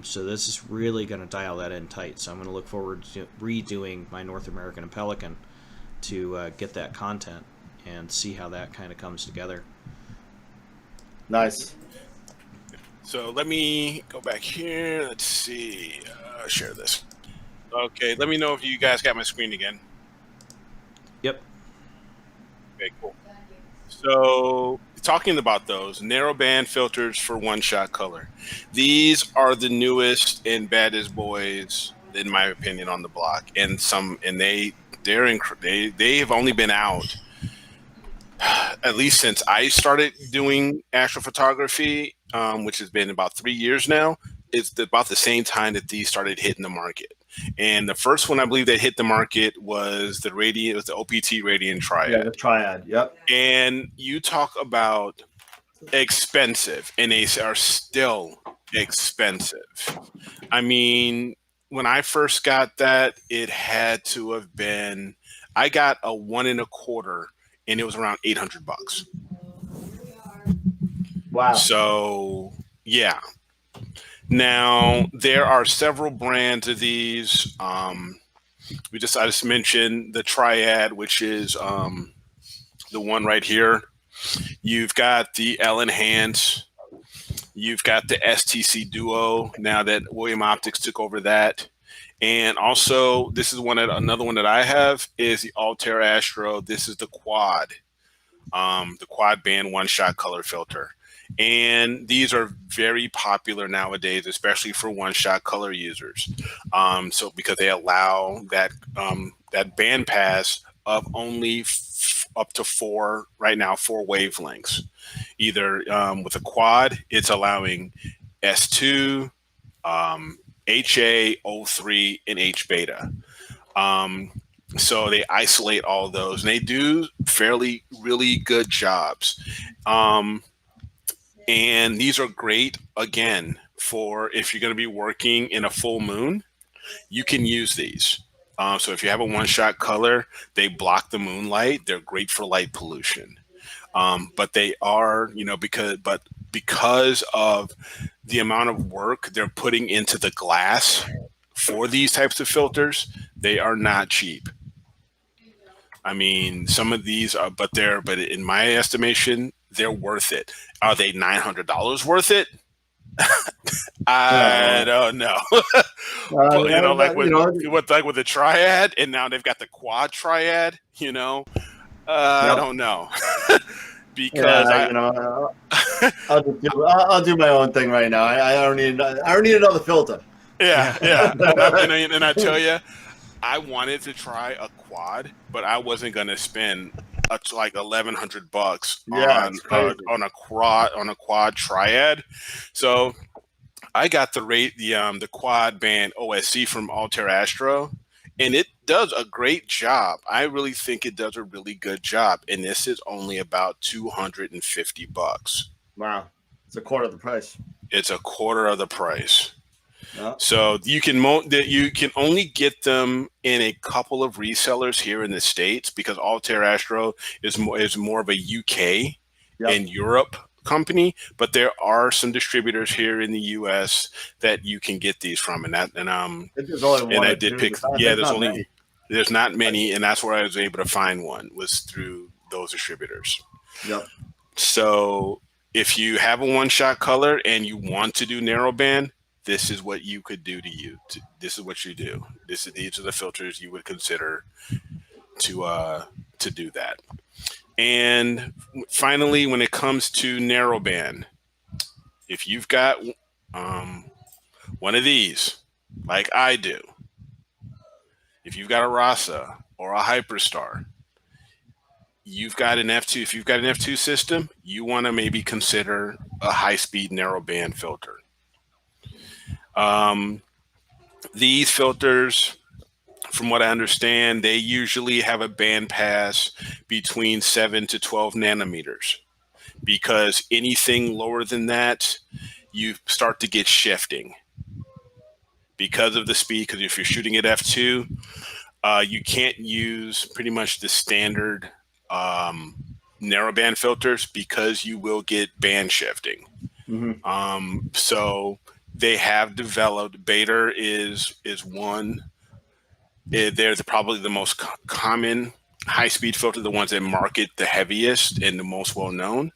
So this is really going to dial that in tight. So I'm going to look forward to redoing my North American and Pelican to get that content and see how that kind of comes together. Nice. So let me go back here. Let's see. Share this. Okay, let me know if you guys got my screen again. Yep. Okay, cool. So talking about those narrowband filters for one-shot color. These are the newest and baddest boys, in my opinion, on the block. And they have only been out at least since I started doing astrophotography, which has been about 3 years now. It's about the same time that these started hitting the market. And the first one I believe that hit the market was the OPT Radiant Triad. Yeah, the Triad. Yep. And you talk about expensive, and they are still expensive. I mean, when I first got that, it had to have been, I got a 1 1/4, and it was around $800. Wow. So yeah. Now there are several brands of these. I just mentioned the Triad, which is the one right here. You've got the L Enhance. You've got the STC Duo. Now that William Optics took over that, and also this is another one that I have is the Altair Astro. This is the quad band one-shot color filter. And these are very popular nowadays, especially for one-shot color users. So because they allow that band pass of only up to four wavelengths. Either with a quad, it's allowing S2, HA, O3, and H beta. So they isolate all those, and they do really good jobs. And these are great, again, for if you're going to be working in a full moon, you can use these. So if you have a one-shot color, they block the moonlight. They're great for light pollution. But they are, because of the amount of work they're putting into the glass for these types of filters, they are not cheap. I mean, some of these are, but in my estimation, they're worth it. Are they $900 worth it? I don't know. With the Triad, and now they've got the quad Triad. I don't know. Because I'll do my own thing right now. I don't need another filter. Yeah. And I tell you, I wanted to try a quad, but I wasn't going to spend like $1,100 on a quad Triad. So I got the quad band OSC from Altair Astro, and it does a great job. I really think it does a really good job, and this is only about $250. Wow, it's a quarter of the price. It's a quarter of the price. Yeah. So you can only get them in a couple of resellers here in the States, because Altair Astro is more of a UK and Europe company, but there are some distributors here in the US that you can get these from, there's not many, and that's where I was able to find one, was through those distributors. Yep. So if you have a one-shot color and you want to do narrowband, this is what you could do this is what you do. These are the filters you would consider to do that. And finally, when it comes to narrowband, if you've got one of these, like I do, if you've got a Rasa or a Hyperstar, you've got an F2. If you've got an F2 system, you want to maybe consider a high-speed narrowband filter. These filters, from what I understand, they usually have a band pass between 7 to 12 nanometers, because anything lower than that, you start to get shifting because of the speed. Because if you're shooting at f2, you can't use pretty much the standard narrowband filters, because you will get band shifting. So they have developed, Beta is one. They're probably the most common high-speed filter, the ones that market the heaviest and the most well-known.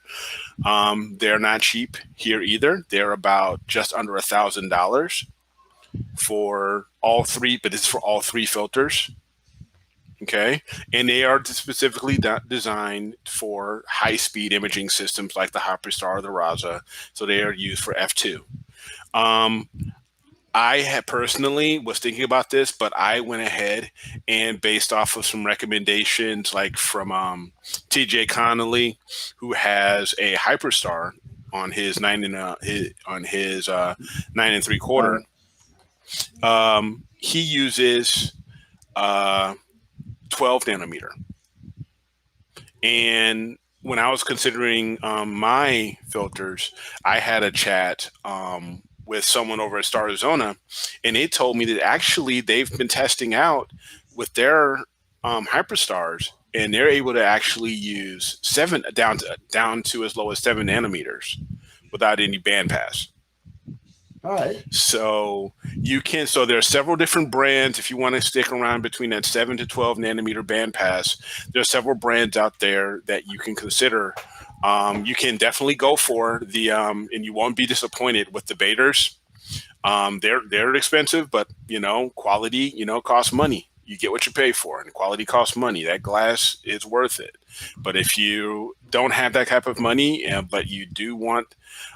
They're not cheap here either. They're about just under $1,000 for all three, but it's for all three filters. Okay, and they are specifically designed for high-speed imaging systems like the Hyperstar or the Raza. So they are used for f2. I had personally was thinking about this, but I went ahead and, based off of some recommendations like from TJ Connolly, who has a Hyperstar on his 9 3/4. He uses 12 nanometer. And when I was considering my filters, I had a chat with someone over at Star Arizona, and they told me that actually they've been testing out with their Hyperstars, and they're able to actually use down to as low as 7 nanometers without any band pass. All right. So you can. So there are several different brands. If you want to stick around between that 7 to 12 nanometer band pass, there are several brands out there that you can consider. You can definitely go for the, and you won't be disappointed with the Betas. They're expensive, but quality, costs money. You get what you pay for, and quality costs money. That glass is worth it. But if you don't have that type of money, but you do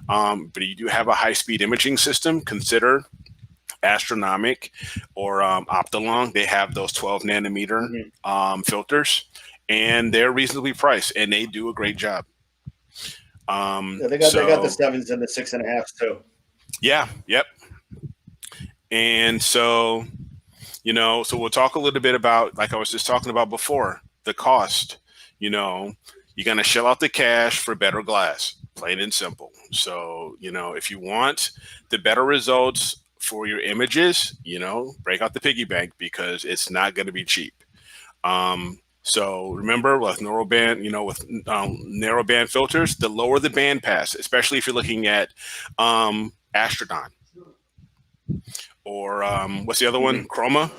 have a high-speed imaging system, consider Astronomic or Optilong. They have those 12 nanometer filters, and they're reasonably priced, and they do a great job. They got the 7s and the 6.5s too. Yeah. Yep. And so, so we'll talk a little bit about, like I was just talking about before, the cost. You're going to shell out the cash for better glass, plain and simple. So, if you want the better results for your images, break out the piggy bank, because it's not going to be cheap. So remember, with narrowband, narrowband filters, the lower the band pass, especially if you're looking at Astrodon or what's the other one? Chroma.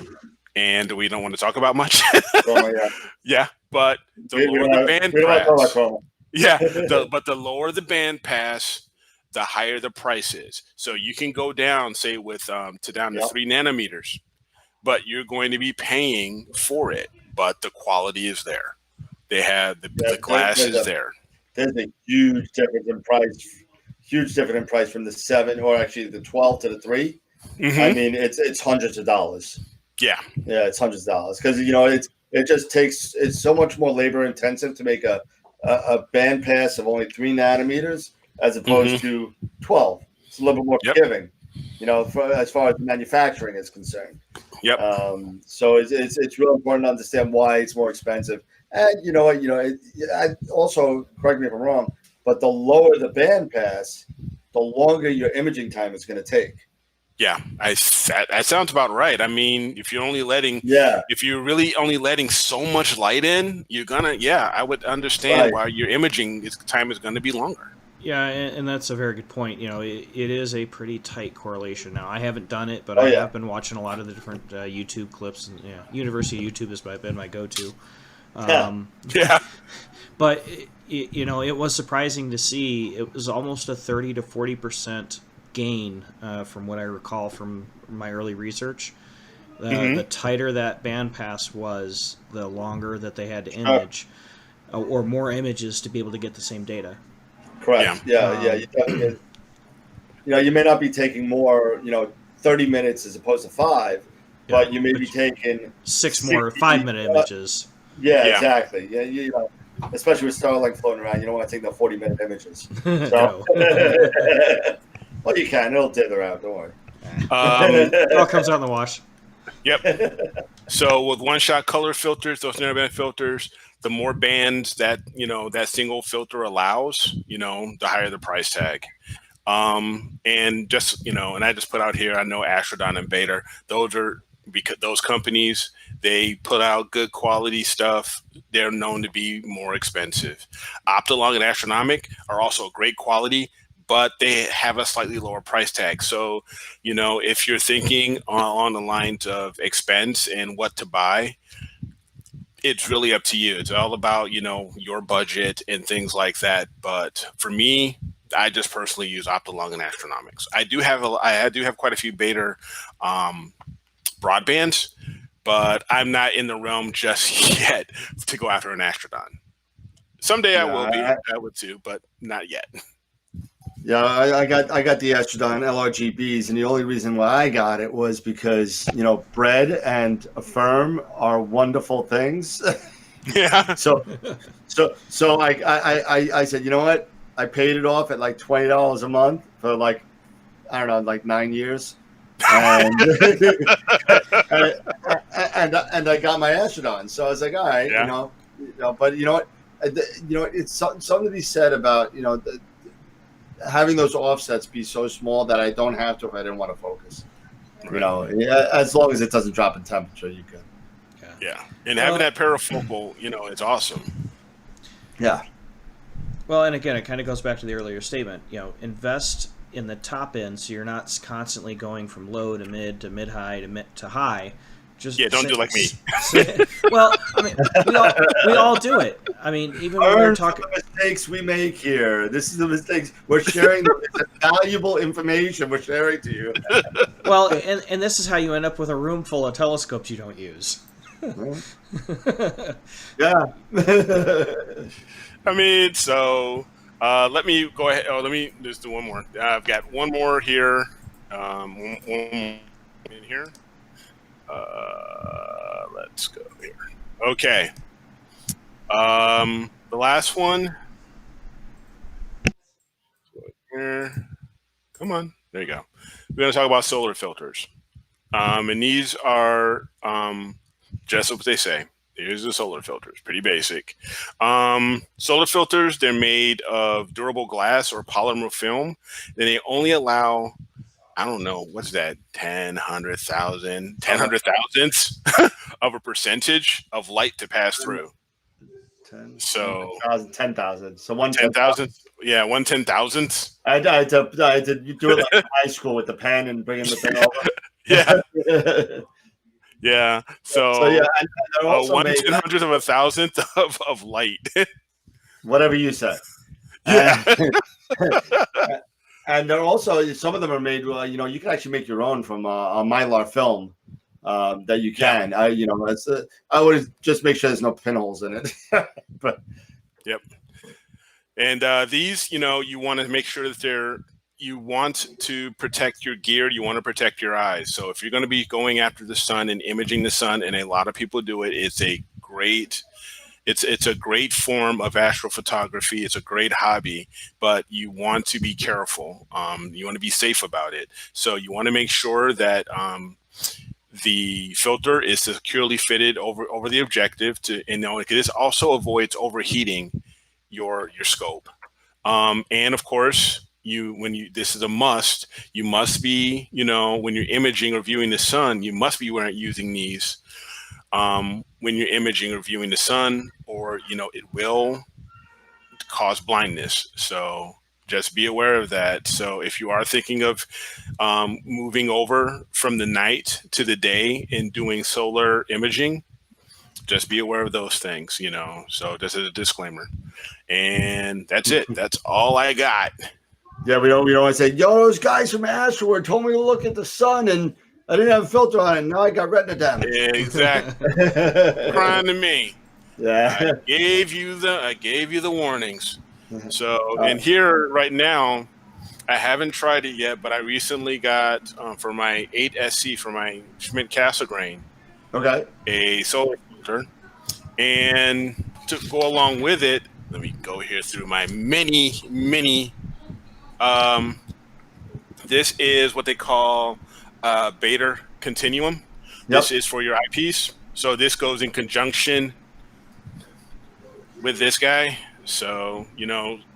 And we don't want to talk about much. Chroma, yeah. Yeah, but the lower the band pass. Yeah, but the lower the band pass, the higher the price is. So you can go down, say, with down to 3 nanometers, but you're going to be paying for it. But the quality is there. They have the glass is there. There's a huge difference in price. Huge difference in price from the 7, or actually the 12 to the 3. I mean, it's hundreds of dollars. Yeah, it's hundreds of dollars, because it just takes, it's so much more labor intensive to make a band pass of only 3 nanometers as opposed to 12. It's a little bit more forgiving, as far as manufacturing is concerned. Yep. So it's real important to understand why it's more expensive. And you know what? I also, correct me if I'm wrong, but the lower the band pass, the longer your imaging time is going to take. Yeah, that sounds about right. I mean, if you're really only letting so much light in, you're gonna, I would understand why your imaging time is going to be longer. Yeah, and that's a very good point. It is a pretty tight correlation. Now, I haven't done it, but I have been watching a lot of the different YouTube clips. And University of YouTube has been my go-to. But it was surprising to see. It was almost a 30 to 40% gain from what I recall from my early research. The tighter that band pass was, the longer that they had to image, or more images to be able to get the same data. Correct. Yeah. You may not be taking more, 30 minutes as opposed to 5, but you may be taking 6 more 5-minute images. Yeah, exactly. Yeah, especially with Starlink floating around, you don't want to take the 40-minute images. So, well, you can. It'll dither out. Don't worry. It all comes out in the wash. Yep. So with one-shot color filters, those narrowband filters, the more bands that that single filter allows, the higher the price tag. And just and I just put out here, I know Astrodon and Beta, those are because those companies, they put out good quality stuff. They're known to be more expensive. Optolong and Astronomic are also great quality, but they have a slightly lower price tag. So, if you're thinking on the lines of expense and what to buy, it's really up to you. It's all about, your budget and things like that. But for me, I just personally use Optolong and Astronomics. I do have quite a few Beta broadbands, but I'm not in the realm just yet to go after an Astrodon. Someday I will be. I would too, but not yet. Yeah, I got the Astrodon LRGBs, and the only reason why I got it was because bread and Affirm are wonderful things. Yeah. So I said, you know what? I paid it off at like $20 a month for like, I don't know, like 9 years, and and I got my Astrodon. So I was like, all right, yeah. But you know what? It's something to be said about having those offsets be so small that I don't have to if I didn't want to focus. As long as it doesn't drop in temperature, you can. Yeah, and having that parafocal, it's awesome. Yeah. Well, and again, it kind of goes back to the earlier statement. Invest in the top end, so you're not constantly going from low to mid high to high. Just don't do like me. Well, I mean, we all do it. I mean, even when we're talking the mistakes we make here. This is the mistakes we're sharing. It's valuable information we're sharing to you. Well, and this is how you end up with a room full of telescopes you don't use. Yeah. I mean, so let me go ahead. Oh, let me just do one more. I've got one more here. One in here. Let's go here. Okay. The last one. Here. Come on. There you go. We're going to talk about solar filters. And these are just what they say. Here's the solar filters. Pretty basic. Solar filters, they're made of durable glass or polymer film. And they only allow, I don't know, what's that, 10 hundredths of a percentage of light to pass through. 10,000. So 10,000. Yeah, 1/10,000th. I had to do it like in high school with the pen and bringing the pen over. Yeah. Yeah. So yeah, and 1/1000th of a thousandth of light. Whatever you say. Yeah. And they're also, some of them are made. You can actually make your own from a Mylar film that you can. Yeah. I would just make sure there's no pinholes in it. But yep. And these, you want to make sure that you want to protect your gear. You want to protect your eyes. So if you're going to be going after the sun and imaging the sun, and a lot of people do it, it's a great form of astrophotography. It's a great hobby, but you want to be careful. You want to be safe about it. So you want to make sure that the filter is securely fitted over the objective this also avoids overheating your scope. And of course, this is a must. You must be, when you're imaging or viewing the sun, you must be using these when you're imaging or viewing the sun, or it will cause blindness. So just be aware of that. So if you are thinking of moving over from the night to the day and doing solar imaging, just be aware of those things, So just as a disclaimer. And that's it. That's all I got. Yeah, we don't want to say, those guys from AstroWorld told me to look at the sun and I didn't have a filter on it. Now I got retina damage. Exactly. Crying to me. Yeah. I gave you the warnings. So, and here right now, I haven't tried it yet, but I recently got for my 8SC for my Schmidt-Cassegrain, a solar filter, and to go along with it, let me go here through my mini. This is what they call Beta Continuum. Yep. This is for your eyepiece. So this goes in conjunction with this guy. So,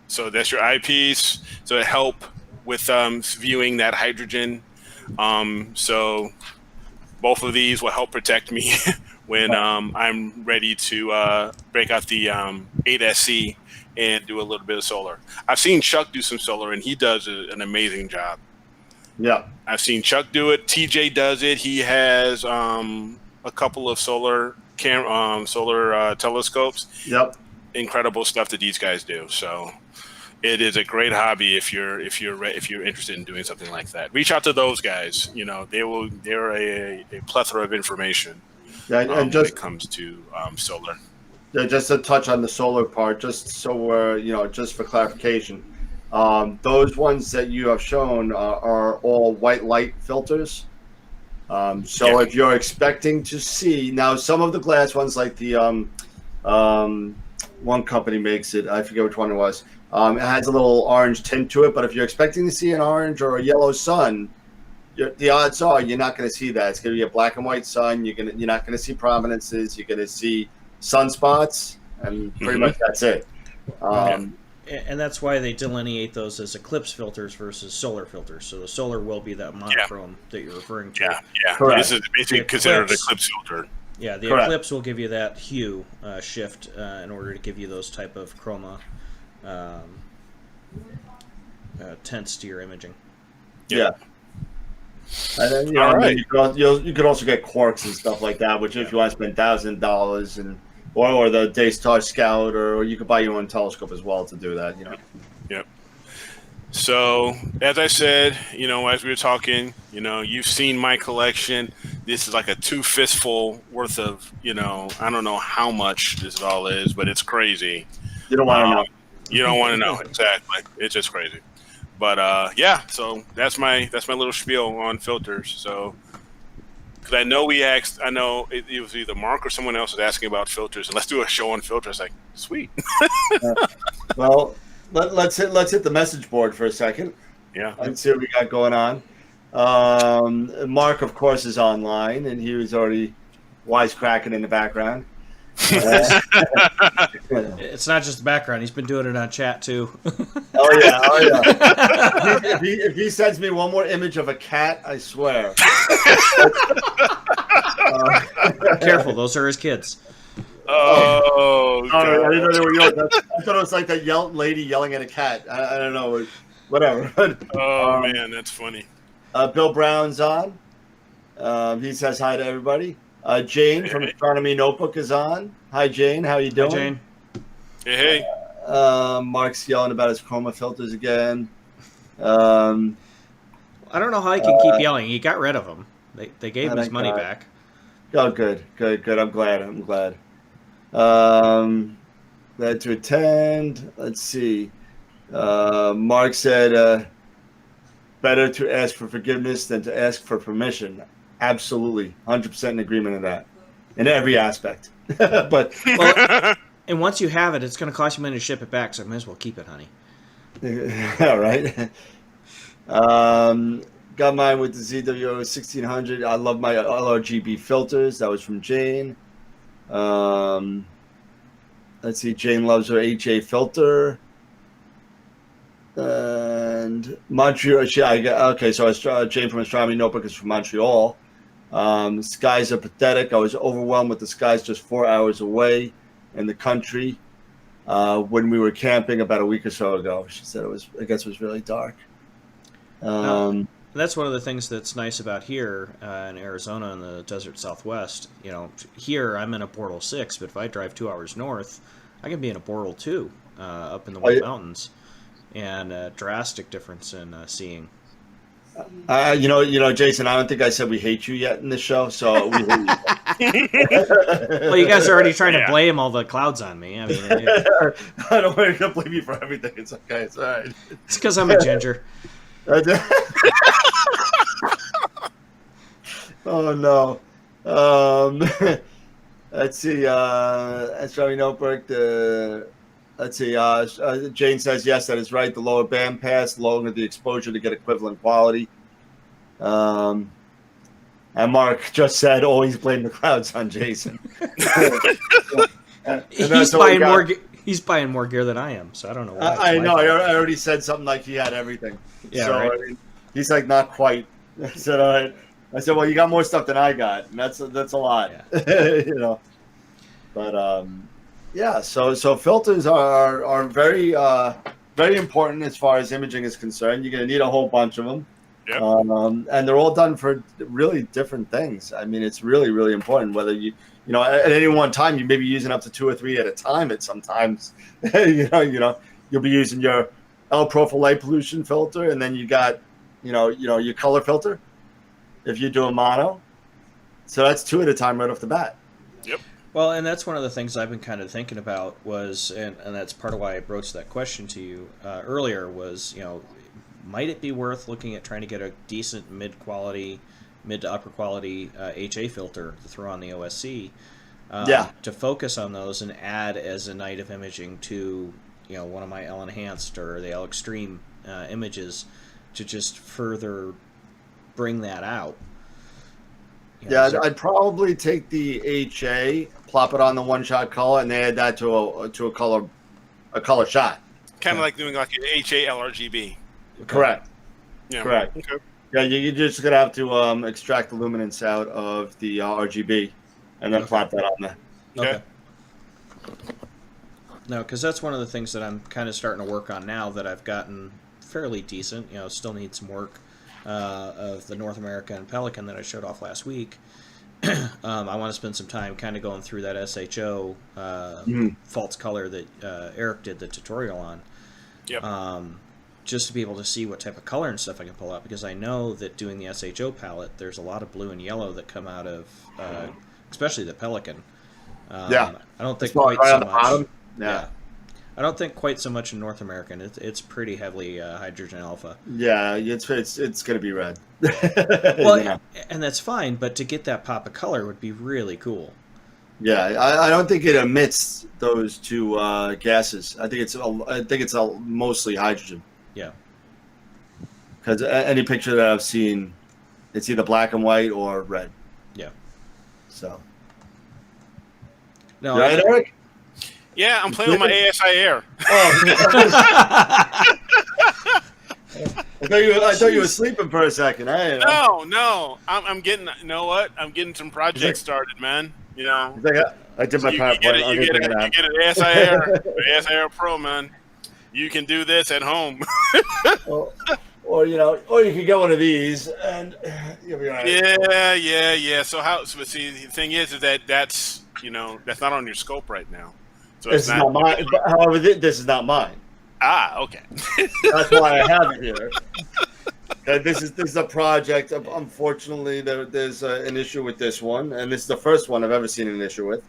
so that's your eyepiece. So it help with viewing that hydrogen. So both of these will help protect me when I'm ready to break out the 8SC and do a little bit of solar. I've seen Chuck do some solar, and he does an amazing job. Yeah. I've seen Chuck do it. TJ does it. He has a couple of solar telescopes. Yep. Incredible stuff that these guys do. So it is a great hobby if you're interested in doing something like that. Reach out to those guys. They're a plethora of information. Yeah, and when just it comes to solar. Yeah, just to touch on the solar part, just so we're, just for clarification, those ones that you have shown are all white light filters. So if you're expecting to see now, some of the glass ones, like the one company makes it, I forget which one it was. It has a little orange tint to it, but if you're expecting to see an orange or a yellow sun, the odds are you're not going to see that. It's going to be a black and white sun. You're not going to see prominences. You're going to see sunspots, and pretty much that's it. And that's why they delineate those as eclipse filters versus solar filters. So the solar will be that monochrome that you're referring to. Yeah. Correct. This is basically considered an eclipse filter. Yeah, the Correct. eclipse will give you that hue shift in order to give you those type of chroma tints to your imaging. Yeah. And then, All right. you could also get quarks and stuff like that, which if you want to spend $1,000 and or the Daystar Scout, or you could buy your own telescope as well to do that. Yep. So as I said, as we were talking, you've seen my collection. This is like a 2 fistful worth of, I don't know how much this all is, but it's crazy. You don't want to know. You don't want to know. Exactly. It's just crazy. But so that's my little spiel on filters. So, because I know it was either Mark or someone else was asking about filters, and let's do a show on filters. Like, sweet. Well, let's hit the message board for a second. Yeah. Let's see what we got going on. Mark, of course, is online, and he was already wisecracking in the background. It's not just the background. He's been doing it on chat, too. Oh, yeah. If he sends me one more image of a cat, I swear. Careful, those are his kids. Oh, I didn't know they were yours. I thought it was like that lady yelling at a cat. I don't know. Whatever. Oh, man, that's funny. Bill Brown's on. He says hi to everybody. Jane from Astronomy Notebook is on. Hi, Jane. How you doing? Hi, Jane. Hey. Mark's yelling about his chroma filters again. I don't know how he can keep yelling. He got rid of them. They gave him his money back. Oh, good. I'm glad. Glad to attend. Let's see. Mark said, better to ask for forgiveness than to ask for permission. Absolutely. 100% in agreement with that. In every aspect. But and once you have it, it's going to cost you money to ship it back, so I may as well keep it, honey. All right. Got mine with the ZWO 1600. I love my LRGB filters. That was from Jane. Let's see. Jane loves her HA filter. And Montreal. So Jane from Astronomy Notebook is from Montreal. Skies are pathetic. I was overwhelmed with the skies just 4 hours away in the country when we were camping about a week or so ago. She said it was really dark. That's one of the things that's nice about here in Arizona in the desert Southwest. Here I'm in a Bortle 6, but if I drive 2 hours north, I can be in a Bortle 2 up in the White Mountains, and a drastic difference in seeing. Jason, I don't think I said we hate you yet in the show, so we hate you. Well, you guys are already trying to blame all the clouds on me. I mean, I don't want to blame you for everything. It's okay. It's all right. It's because I'm a ginger. Oh no. Let's see. Astronomy Notebook. Let's see. Jane says yes, that is right. The lower band pass, longer the exposure to get equivalent quality. And Mark just said, always blame the clouds on Jason. And He's buying more gear than I am, so I don't know why. I know. I already said something like he had everything. Yeah, so, right. I mean, he's like, not quite. I said, all right. I said, well, you got more stuff than I got, and that's a lot. Yeah. But yeah. So filters are very very important as far as imaging is concerned. You're going to need a whole bunch of them. Yep. And they're all done for really different things. I mean, it's really, really important whether at any one time you may be using up to 2 or 3 at a time. At sometimes, you'll be using your L profile light pollution filter, and then you got, your color filter. If you're doing mono, so that's 2 at a time right off the bat. Yep. Well, and that's one of the things I've been kind of thinking about was, and that's part of why I broached that question to you earlier was, might it be worth looking at trying to get a decent mid to upper quality HA filter to throw on the OSC to focus on those and add as a night of imaging to one of my L enhanced or the L extreme images to just further bring that out. I'd probably take the HA, plop it on the one-shot color, and add that to a color shot. Kind of like doing like an HA LRGB. Correct. Yeah. Correct. Okay. Yeah, you're just gonna have to extract the luminance out of the RGB, and then plop that on there. Okay. No, because that's one of the things that I'm kind of starting to work on now that I've gotten fairly decent. Still need some work of the North American Pelican that I showed off last week. I want to spend some time kind of going through that SHO false color that Eric did the tutorial on. Yep. Just to be able to see what type of color and stuff I can pull out, because I know that doing the SHO palette, there's a lot of blue and yellow that come out of, especially the Pelican. I don't think quite so much. Yeah. I don't think quite so much in North American. It's pretty heavily hydrogen alpha. Yeah, it's going to be red. Well, and that's fine, but to get that pop of color would be really cool. Yeah, I don't think it emits those 2 gases. I think it's mostly hydrogen. Yeah. Because any picture that I've seen, it's either black and white or red. Yeah. So. No, right, Eric? Yeah, I'm playing with my ASI Air. Oh. I thought you were sleeping for a second. No. I'm getting. You know what? I'm getting some projects started, man. I did my PowerPoint. You get an ASI Air, ASI Air Pro, man. You can do this at home. or you could get one of these and you'll be all right. Yeah. So see, the thing is that that's not on your scope right now. So this is not mine. However, this is not mine. Okay. That's why I have it here. This is a project. Unfortunately, there's an issue with this one, and this is the first one I've ever seen an issue with.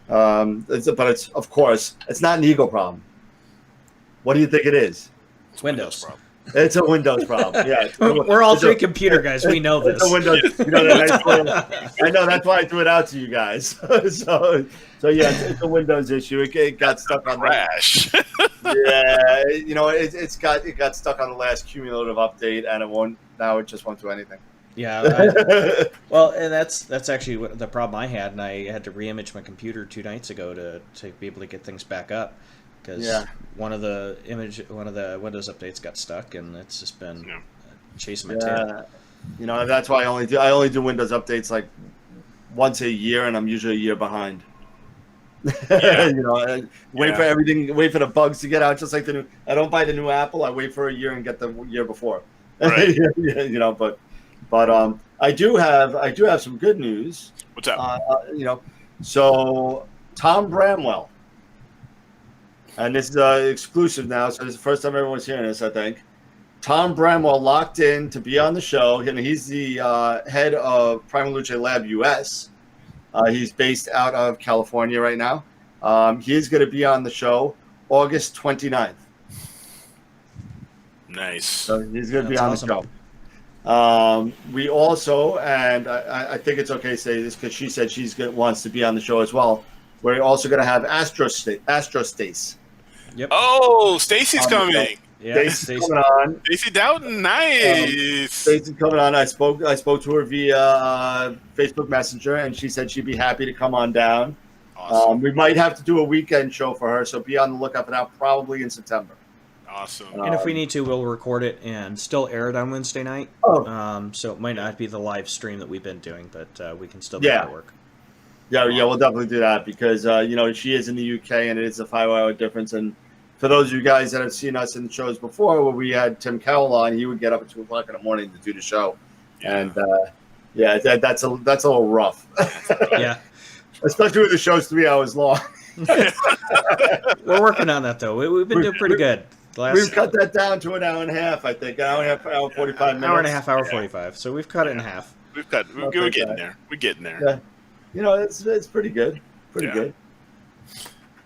But it's, of course, it's not an Eagle problem. What do you think it is? Windows. It's a Windows problem. Yeah, we're all 3 computer guys. We know this. It's a Windows. I know that's why I threw it out to you guys. so yeah, it's a Windows issue. It got stuck on crash. Yeah, it got stuck on the last cumulative update, and it just won't do anything. Yeah. Well, and that's actually the problem I had, and I had to re-image my computer 2 nights ago to be able to get things back up. Because one of the Windows updates got stuck, and it's just been chasing my tail. That's why I only do Windows updates like once a year, and I'm usually a year behind. Yeah. Wait for everything, wait for the bugs to get out. Just like I don't buy the new Apple. I wait for a year and get the year before. Right. But I do have some good news. What's up? So Tom Bramwell. And this is exclusive now, so this is the first time everyone's hearing this, I think. Tom Bramwell locked in to be on the show, and he's the head of Prima Luce Lab US. He's based out of California right now. He is going to be on the show August 29th. Nice. So he's going to be on the show. We also, and I think it's okay to say this because she said wants to be on the show as well. We're also going to have Astrostace. Yep. Oh, Stacy's coming. Yeah, Stacy's coming on. Stacey Doughton, nice. Stacy's coming on. I spoke to her via Facebook Messenger, and she said she'd be happy to come on down. Awesome. We might have to do a weekend show for her, so be on the lookout for that, probably in September. Awesome. And if we need to, we'll record it and still air it on Wednesday night. Oh. So it might not be the live stream that we've been doing, but we can still make it work. Yeah, we'll definitely do that because, she is in the UK and it is a 5-hour difference. And for those of you guys that have seen us in the shows before where we had Tim Cowell on, he would get up at 2 o'clock in the morning to do the show. Yeah. And, that's a little rough. Yeah. Especially with the show's 3 hours long. We're working on that, though. We've been doing pretty good. We've cut that down to an hour and a half, I think. An hour and a half, hour 45 minutes. Hour and a half, hour 45. So we've cut it in half. We're getting there. We're getting there. Yeah. It's pretty good. Pretty good.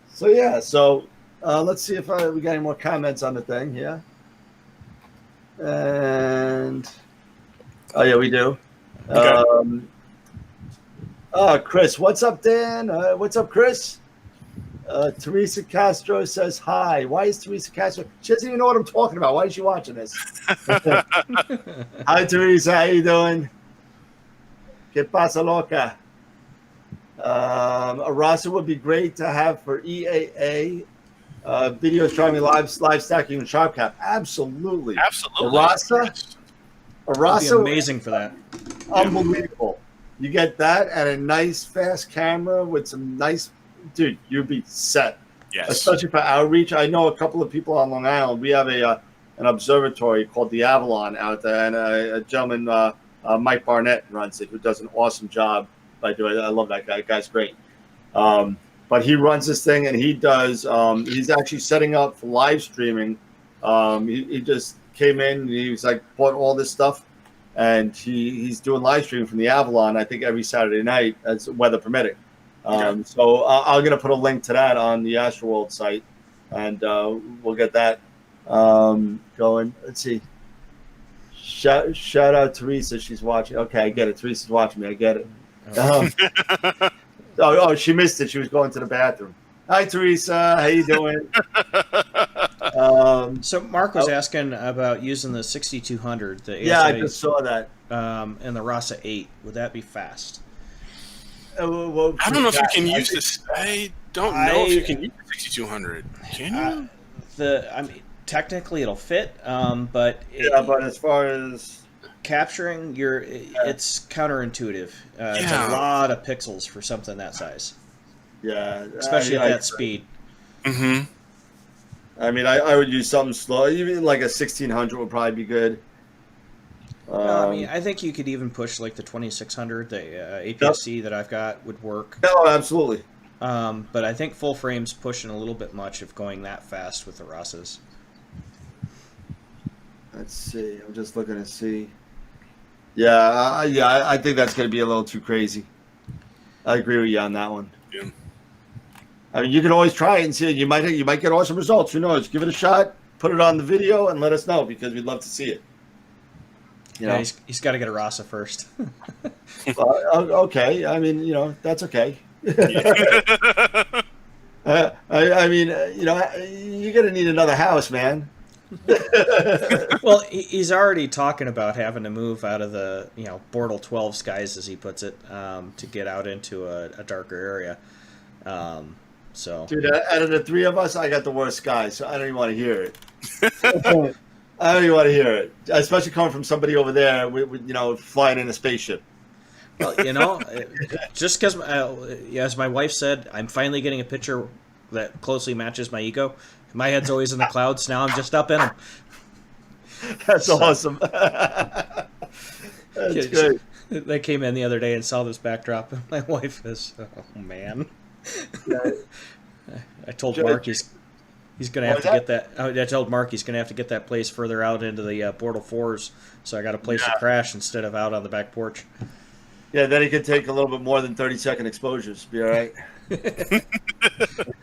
So, So, let's see if we got any more comments on the thing. Yeah. And, we do. Okay. Chris. What's up, Dan? What's up, Chris? Teresa Castro says hi. Why is Teresa Castro? She doesn't even know what I'm talking about. Why is she watching this? Hi, Teresa. How you doing? Que pasa, loca? A roster would be great to have for EAA. Video astronomy, live stacking, and sharp cap. Absolutely. A roster would be amazing for that. Unbelievable. You get that and a nice, fast camera with some nice... Dude, you'd be set. Yes. Especially for outreach. I know a couple of people on Long Island. We have an observatory called the Avalon out there, and a gentleman, Mike Barnett, runs it, who does an awesome job by doing it. I love that guy. The guy's great. But he runs this thing, and he does. He's actually setting up for live streaming. He just came in. And he was like bought all this stuff, and he's doing live streaming from the Avalon. I think every Saturday night, as weather permitting. So I'm going to put a link to that on the AstroWorld site, and we'll get that going. Let's see. Shout out Teresa. She's watching. Okay, I get it. Teresa's watching me. I get it. She missed it. She was going to the bathroom. Hi, Teresa. How you doing? So Mark was asking about using the 6200. The I just saw that. And the Rasa 8. Would that be fast? I don't know if you can use this. I don't know if you can use the 6200. Can you? Technically it'll fit, but but as far as capturing it's counterintuitive. It's a lot of pixels for something that size. Yeah, especially at that speed. Mm-hmm. I mean, I would use something slow. Even like a 1600 would probably be good. I think you could even push like the 2600. The APS-C that I've got would work. No, absolutely. But I think full frame's pushing a little bit much if going that fast with the Rasas. Let's see. I'm just looking to see. I think that's going to be a little too crazy. I agree with you on that one. Yeah. I mean, you can always try it and see. You might get awesome results. Who knows? Give it a shot. Put it on the video and let us know because we'd love to see it. Yeah, he's got to get a Rasa first. Okay. I mean, that's okay. I mean, you're going to need another house, man. Well, he's already talking about having to move out of the, Bortle 12 skies, as he puts it, to get out into a darker area. Dude, out of the three of us, I got the worst skies, so I don't even want to hear it. I don't even want to hear it, especially coming from somebody over there, flying in a spaceship. Well, just because, as my wife said, I'm finally getting a picture that closely matches my ego. My head's always in the clouds. Now I'm just up in them. That's awesome. That's good. They came in the other day and saw this backdrop, and my wife is, oh man. I told Mark he's going to have to get that. I told Mark he's going to have to get that place further out into the Bortle 4s, so I got a place to crash instead of out on the back porch. Yeah, then he could take a little bit more than 30-second exposures. Be all right.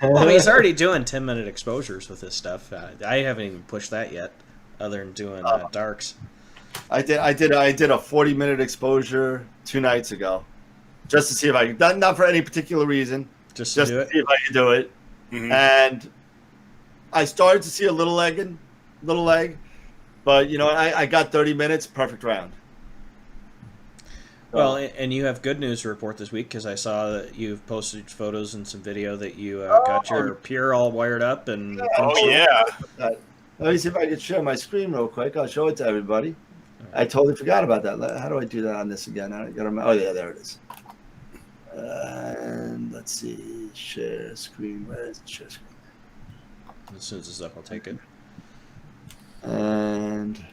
Well, he's already doing 10-minute exposures with this stuff. I haven't even pushed that yet, other than doing darks. I did a 40-minute exposure 2 nights ago, just to see if I could. Not for any particular reason, just to see if I could do it. Mm-hmm. And I started to see a little egging, little leg. But you know, I got 30 minutes, perfect round. Well, and you have good news to report this week because I saw that you've posted photos and some video that you got your pier all wired up and. Oh yeah. Let me see if I can share my screen real quick. I'll show it to everybody. I totally forgot about that. How do I do that on this again? Oh yeah, there it is. And let's see, share screen. Where is it? Share screen. As soon as it's up, I'll take it. And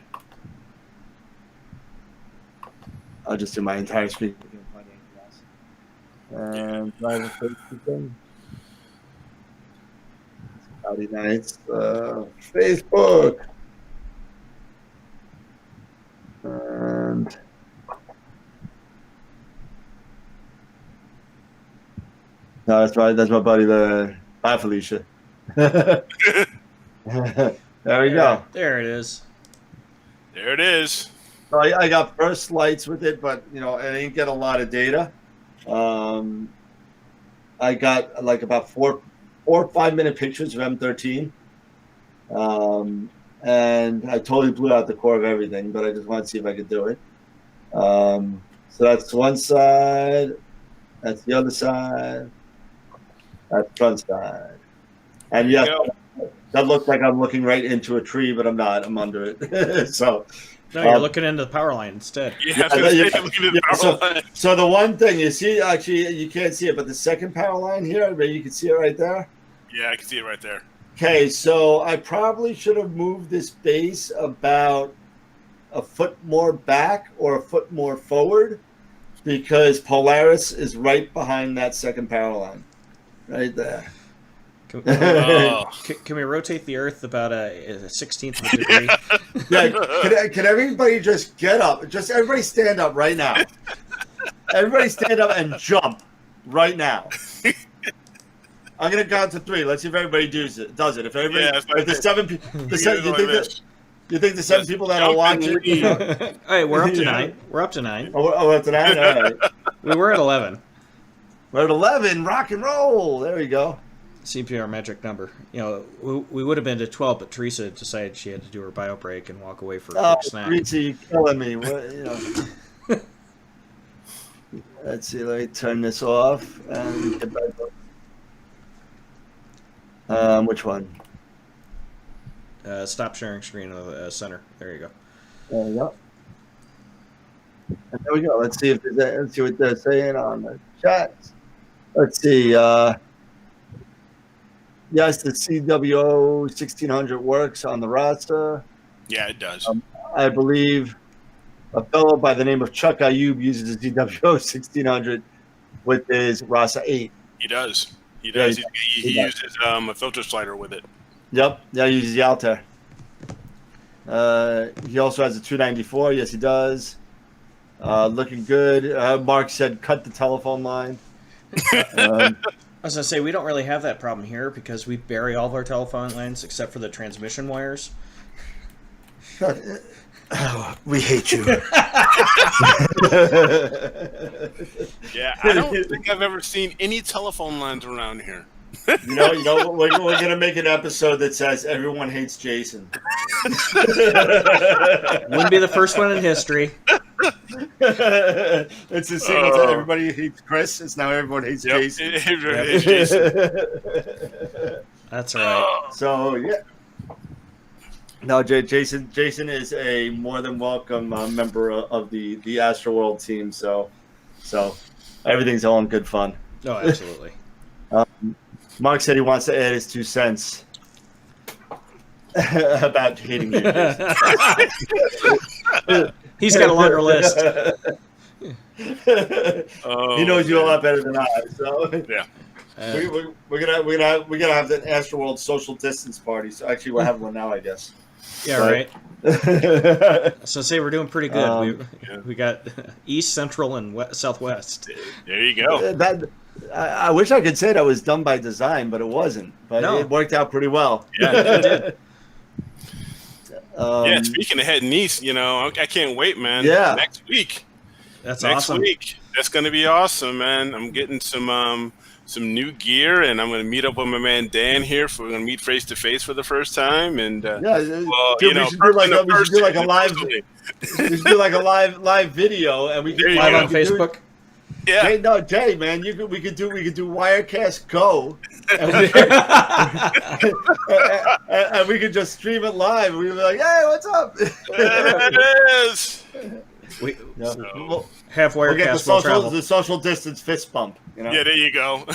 I'll just do my entire screen. And private Facebook thing. Howdy nights. Facebook. And no, that's right. That's my buddy. Bye, Felicia. There we go. There it is. There it is. So I got first lights with it, but you know, I didn't get a lot of data. I got like about 4 or 5 minute pictures of M13. And I totally blew out the core of everything, but I just wanted to see if I could do it. So that's one side. That's the other side. That's front side. And yes, that looks like I'm looking right into a tree, but I'm not. I'm under it. So no, you're looking into the power line instead. So the one thing you see, actually, you can't see it, but the second power line here, maybe you can see it right there. Yeah, I can see it right there. Okay, so I probably should have moved this base about a foot more back or a foot more forward because Polaris is right behind that second power line, right there. Can we rotate the Earth about a 16th of a degree? Yeah, can everybody just get up? Just everybody stand up right now. Everybody stand up and jump right now. I'm gonna count to 3. Let's see if everybody does it. If everybody, if the 7 people, you think the 7 people that are watching? Hey, we're up to 9. We're up to 9. Oh, we're up to 9. All right. We were at 11. We're at 11. Rock and roll. There we go. Seemed to be our magic number. You know, we would have been to 12, but Teresa decided she had to do her bio break and walk away for a quick snack. Teresa, you're killing me. What, you know. Let's see. Let me turn this off and get back up. Which one? Stop sharing screen of the center. There you go. There we go. And there we go. Let's see let's see what they're saying on the chat. Let's see. Yes, the CWO 1600 works on the Rasa. Yeah, it does. I believe a fellow by the name of Chuck Ayub uses the CWO 1600 with his Rasa 8. He does. He does. He uses a filter slider with it. Yep. Yeah, he uses the Altair. He also has a 294. Yes, he does. Looking good. Mark said, cut the telephone line. I was going to say, we don't really have that problem here because we bury all of our telephone lines except for the transmission wires. We hate you. Yeah, I don't think I've ever seen any telephone lines around here. You know, we're going to make an episode that says everyone hates Jason. Wouldn't be the first one in history. It's the same as everybody hates Chris. It's now everyone hates Jason. Everyone hates Jason. That's right. So, yeah. No, Jason is a more than welcome member of the AstroWorld team. So everything's all in good fun. Oh, absolutely. Mark said he wants to add his 2 cents about hating you. He's got a longer list. He knows you a lot better than I. So yeah, we're gonna have the AstroWorld social distance party. So actually, we're having one now, I guess. Yeah, right. So say we're doing pretty good. We got east, central, and southwest. There you go. I wish I could say that was done by design, but it wasn't. But it worked out pretty well. Yeah, it did. Yeah, speaking of heading east, you know, I can't wait, man. Yeah. Next week. That's next awesome. week. That's going to be awesome, man. I'm getting some new gear, and I'm going to meet up with my man Dan here. We're going to meet face to face for the first time, and dude, we should do like a live. We should do like a live video, and we can live on Facebook. Yeah, Jay, man, we could do Wirecast Go, and we could just stream it live. We'd be like, "Hey, what's up?" There it is. We'll have Wirecast. The social distance fist bump. You know? Yeah, there you go.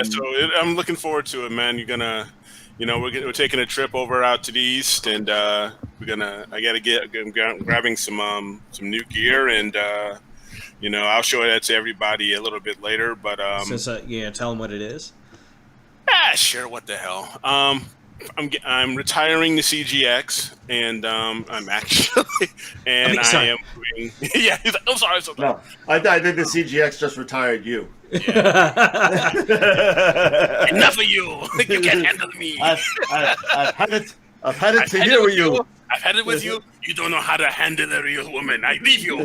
So I'm looking forward to it, man. You're gonna, we're taking a trip out to the east, and I gotta I'm grabbing some new gear, and I'll show that to everybody a little bit later. But tell them what it is. Sure. What the hell? I'm retiring the CGX, and I'm actually, and I am doing. Yeah, he's like, I'm sorry. No, I think the CGX just retired you. Yeah. Enough of you! You can't handle me. I've had it. I've had it to hear you. I've had it with you. You don't know how to handle a real woman. I leave you.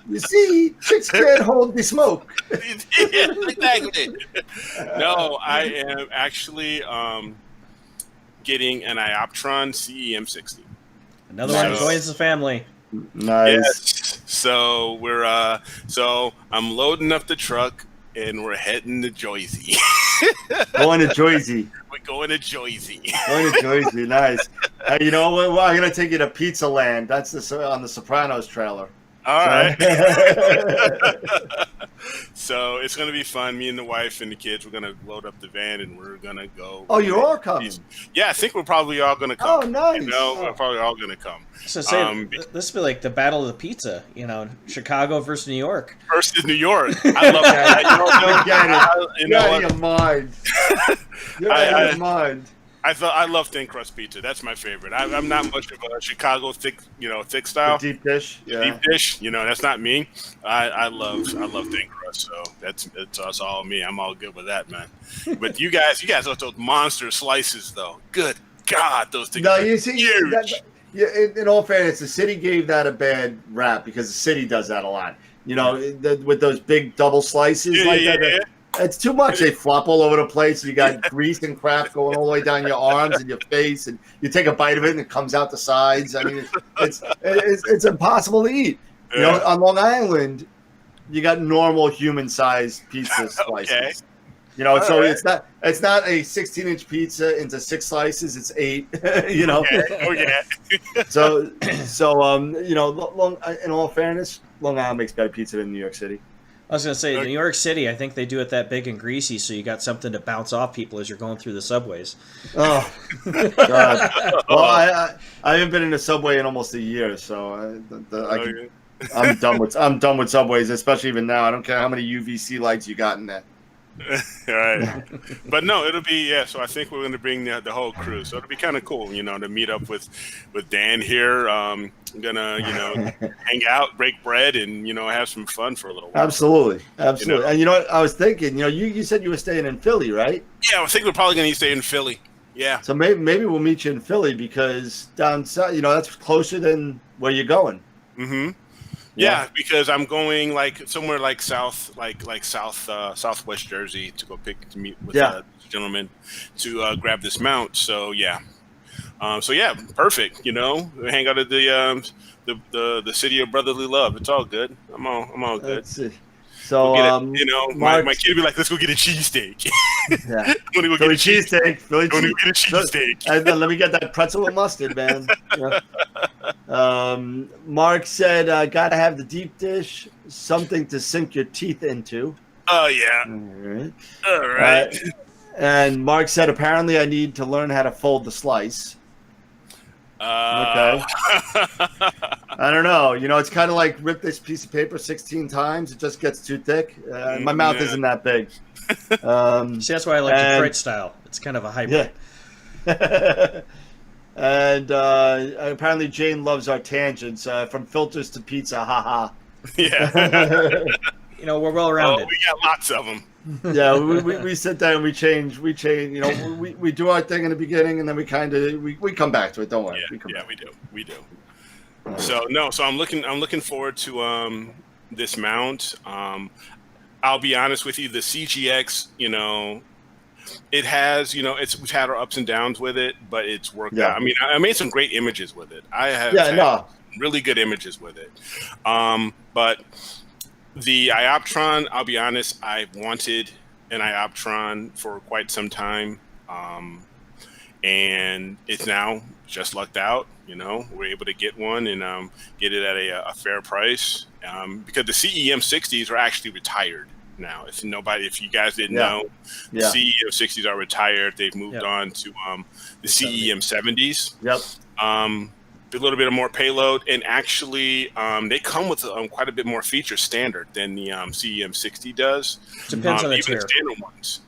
You see, chicks can't hold the smoke. Yeah, exactly. No, I am actually getting an Ioptron CEM60. Another one joins the family. Nice. Yes. So we're I'm loading up the truck and we're heading to Jersey. Going to Jersey. We're going to Jersey. Going to Jersey, nice. You know what? Well, I'm gonna take you to Pizza Land. That's on the Sopranos trailer. All right. So it's going to be fun. Me and the wife and the kids, we're going to load up the van and we're going to go. Oh, you're all coming? Yeah, I think we're probably all going to come. Oh, nice. We're probably all going to come. So this will be like the battle of the pizza, Chicago versus New York. Versus New York. I love that. You're out of your mind. You're out of your mind. I love thin crust pizza. That's my favorite. I'm not much of a Chicago thick style. The deep dish. Yeah. Deep dish. That's not me. I love thin crust. So that's all me. I'm all good with that, man. But you guys have those monster slices, though. Good God, those things. No, you see, huge. In all fairness, the city gave that a bad rap because the city does that a lot. With those big double slices that. Yeah. It's too much. They flop all over the place. You got grease and crap going all the way down your arms and your face, and you take a bite of it and it comes out the sides. I mean, it's impossible to eat. On Long Island, you got normal human-sized pizza slices. Okay. So right. It's not a 16-inch pizza into 6 slices. It's 8. Okay. Oh yeah. So in all fairness, Long Island makes better pizza than New York City. I was going to say, New York City, I think they do it that big and greasy, so you got something to bounce off people as you're going through the subways. Oh, God. Well, I haven't been in a subway in almost a year, so I'm done with subways, especially even now. I don't care how many UVC lights you got in there. All right. But no, it'll be, so I think we're going to bring the whole crew. So it'll be kind of cool, to meet up with Dan here. I'm going to, hang out, break bread, and, have some fun for a little while. Absolutely. And you know what I was thinking? You said you were staying in Philly, right? Yeah, I think we're probably going to stay in Philly. Yeah. So maybe we'll meet you in Philly because down south, that's closer than where you're going. Mm-hmm. Yeah, because I'm going somewhere southwest Jersey to go meet with this gentleman to grab this mount. So yeah, perfect. We hang out at the city of brotherly love. It's all good. I'm all good. Let's see. So my kid would be like, let's go get a cheesesteak. Yeah, I'm gonna go get a cheesesteak. And then let me get that pretzel with mustard, man. Mark said, gotta have the deep dish, something to sink your teeth into. Oh yeah. All right. And Mark said, apparently I need to learn how to fold the slice. Okay. I don't know. It's kind of like rip this piece of paper 16 times. It just gets too thick. My mouth isn't that big. See, that's why I like Detroit style. It's kind of a hybrid. Yeah. And apparently Jane loves our tangents. From filters to pizza, haha. Yeah. We're well rounded. We got lots of them. Yeah, we sit there and we change. We do our thing in the beginning, and then we come back to it. Don't worry. We do. So I'm looking forward to this mount. I'll be honest with you, the CGX, it has, we've had our ups and downs with it, but it's worked out. I mean, I made some great images with it. I have had really good images with it. But the Ioptron, I'll be honest, I've wanted an Ioptron for quite some time. And it's now just lucked out. We're able to get one and get it at a fair price, because the CEM 60s are actually retired now. If you guys didn't know, the CEM 60s are retired. They've moved on to the CEM 70s. A little bit of more payload, and actually they come with quite a bit more features standard than the CEM 60 does. Depends on the even tier. The standard ones.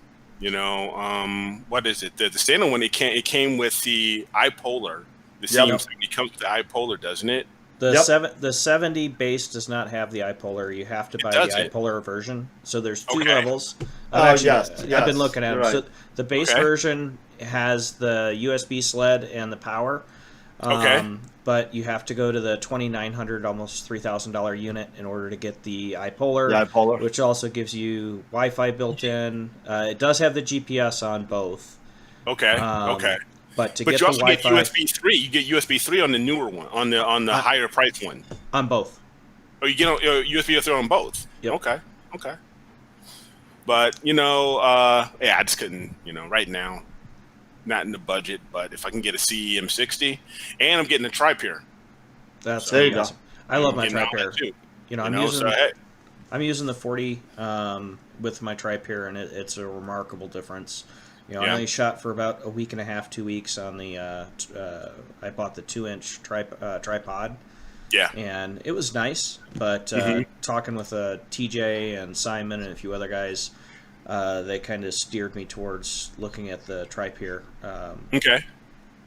What is it? The standard one, it came with the iPolar. The CEM 70 comes with the iPolar, doesn't it? The 70 base does not have the iPolar. You have to buy the iPolar version. So there's two levels. I've been looking at them. Right. So the base version has the USB sled and the power. But you have to go to the $2,900, almost $3,000 unit in order to get the iPolar, which also gives you Wi-Fi built in. It does have the GPS on both. But you also get USB 3. You get USB 3 on the newer one, on the higher price one. On both. Oh, you get USB 3 on both. Yep. Okay. But I just couldn't. Right now, not in the budget. But if I can get a CEM 60, and I'm getting a Tri-Pair. That's awesome. I love my Tri-Pair. I'm using the 40 with my Tri-Pair, and it's a remarkable difference. I only shot for about a week and a half, 2 weeks on the. I bought the 2-inch tripod. Yeah. And it was nice, but talking with TJ and Simon and a few other guys, they kind of steered me towards looking at the Tri-Pair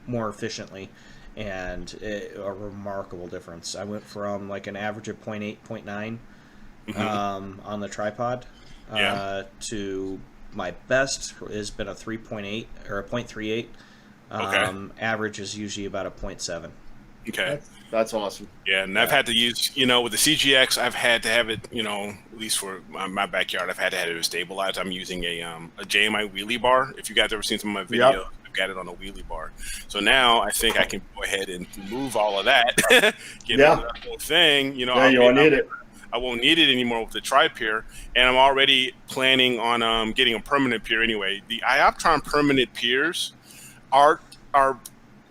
more efficiently, and a remarkable difference. I went from like an average of 0.8, 0.9 on the tripod to my best has been a 3.8 or a 0.38. Average is usually about a 0.7. Okay. That's awesome. Yeah, and I've had to use, with the CGX, I've had to have it, at least for my backyard, I've had to have it stabilized. I'm using a JMI wheelie bar. If you guys ever seen some of my videos, I've got it on a wheelie bar. So now I think I can go ahead and remove all of that, get rid of the whole thing. You won't need it. I won't need it anymore with the Tri-Pair, and I'm already planning on getting a permanent pier anyway. The Ioptron permanent piers are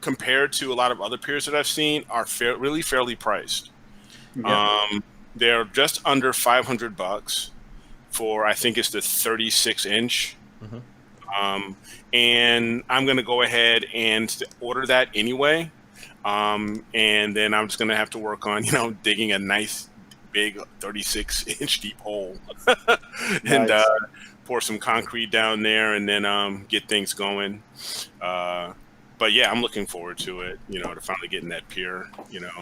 compared to a lot of other piers that I've seen are really fairly priced. They're just under $500 for, I think it's the 36-inch. And I'm going to go ahead and order that anyway. And then I'm just going to have to work on, digging a nice big 36-inch deep hole and pour some concrete down there and then get things going. But yeah, I'm looking forward to it, to finally getting that pier,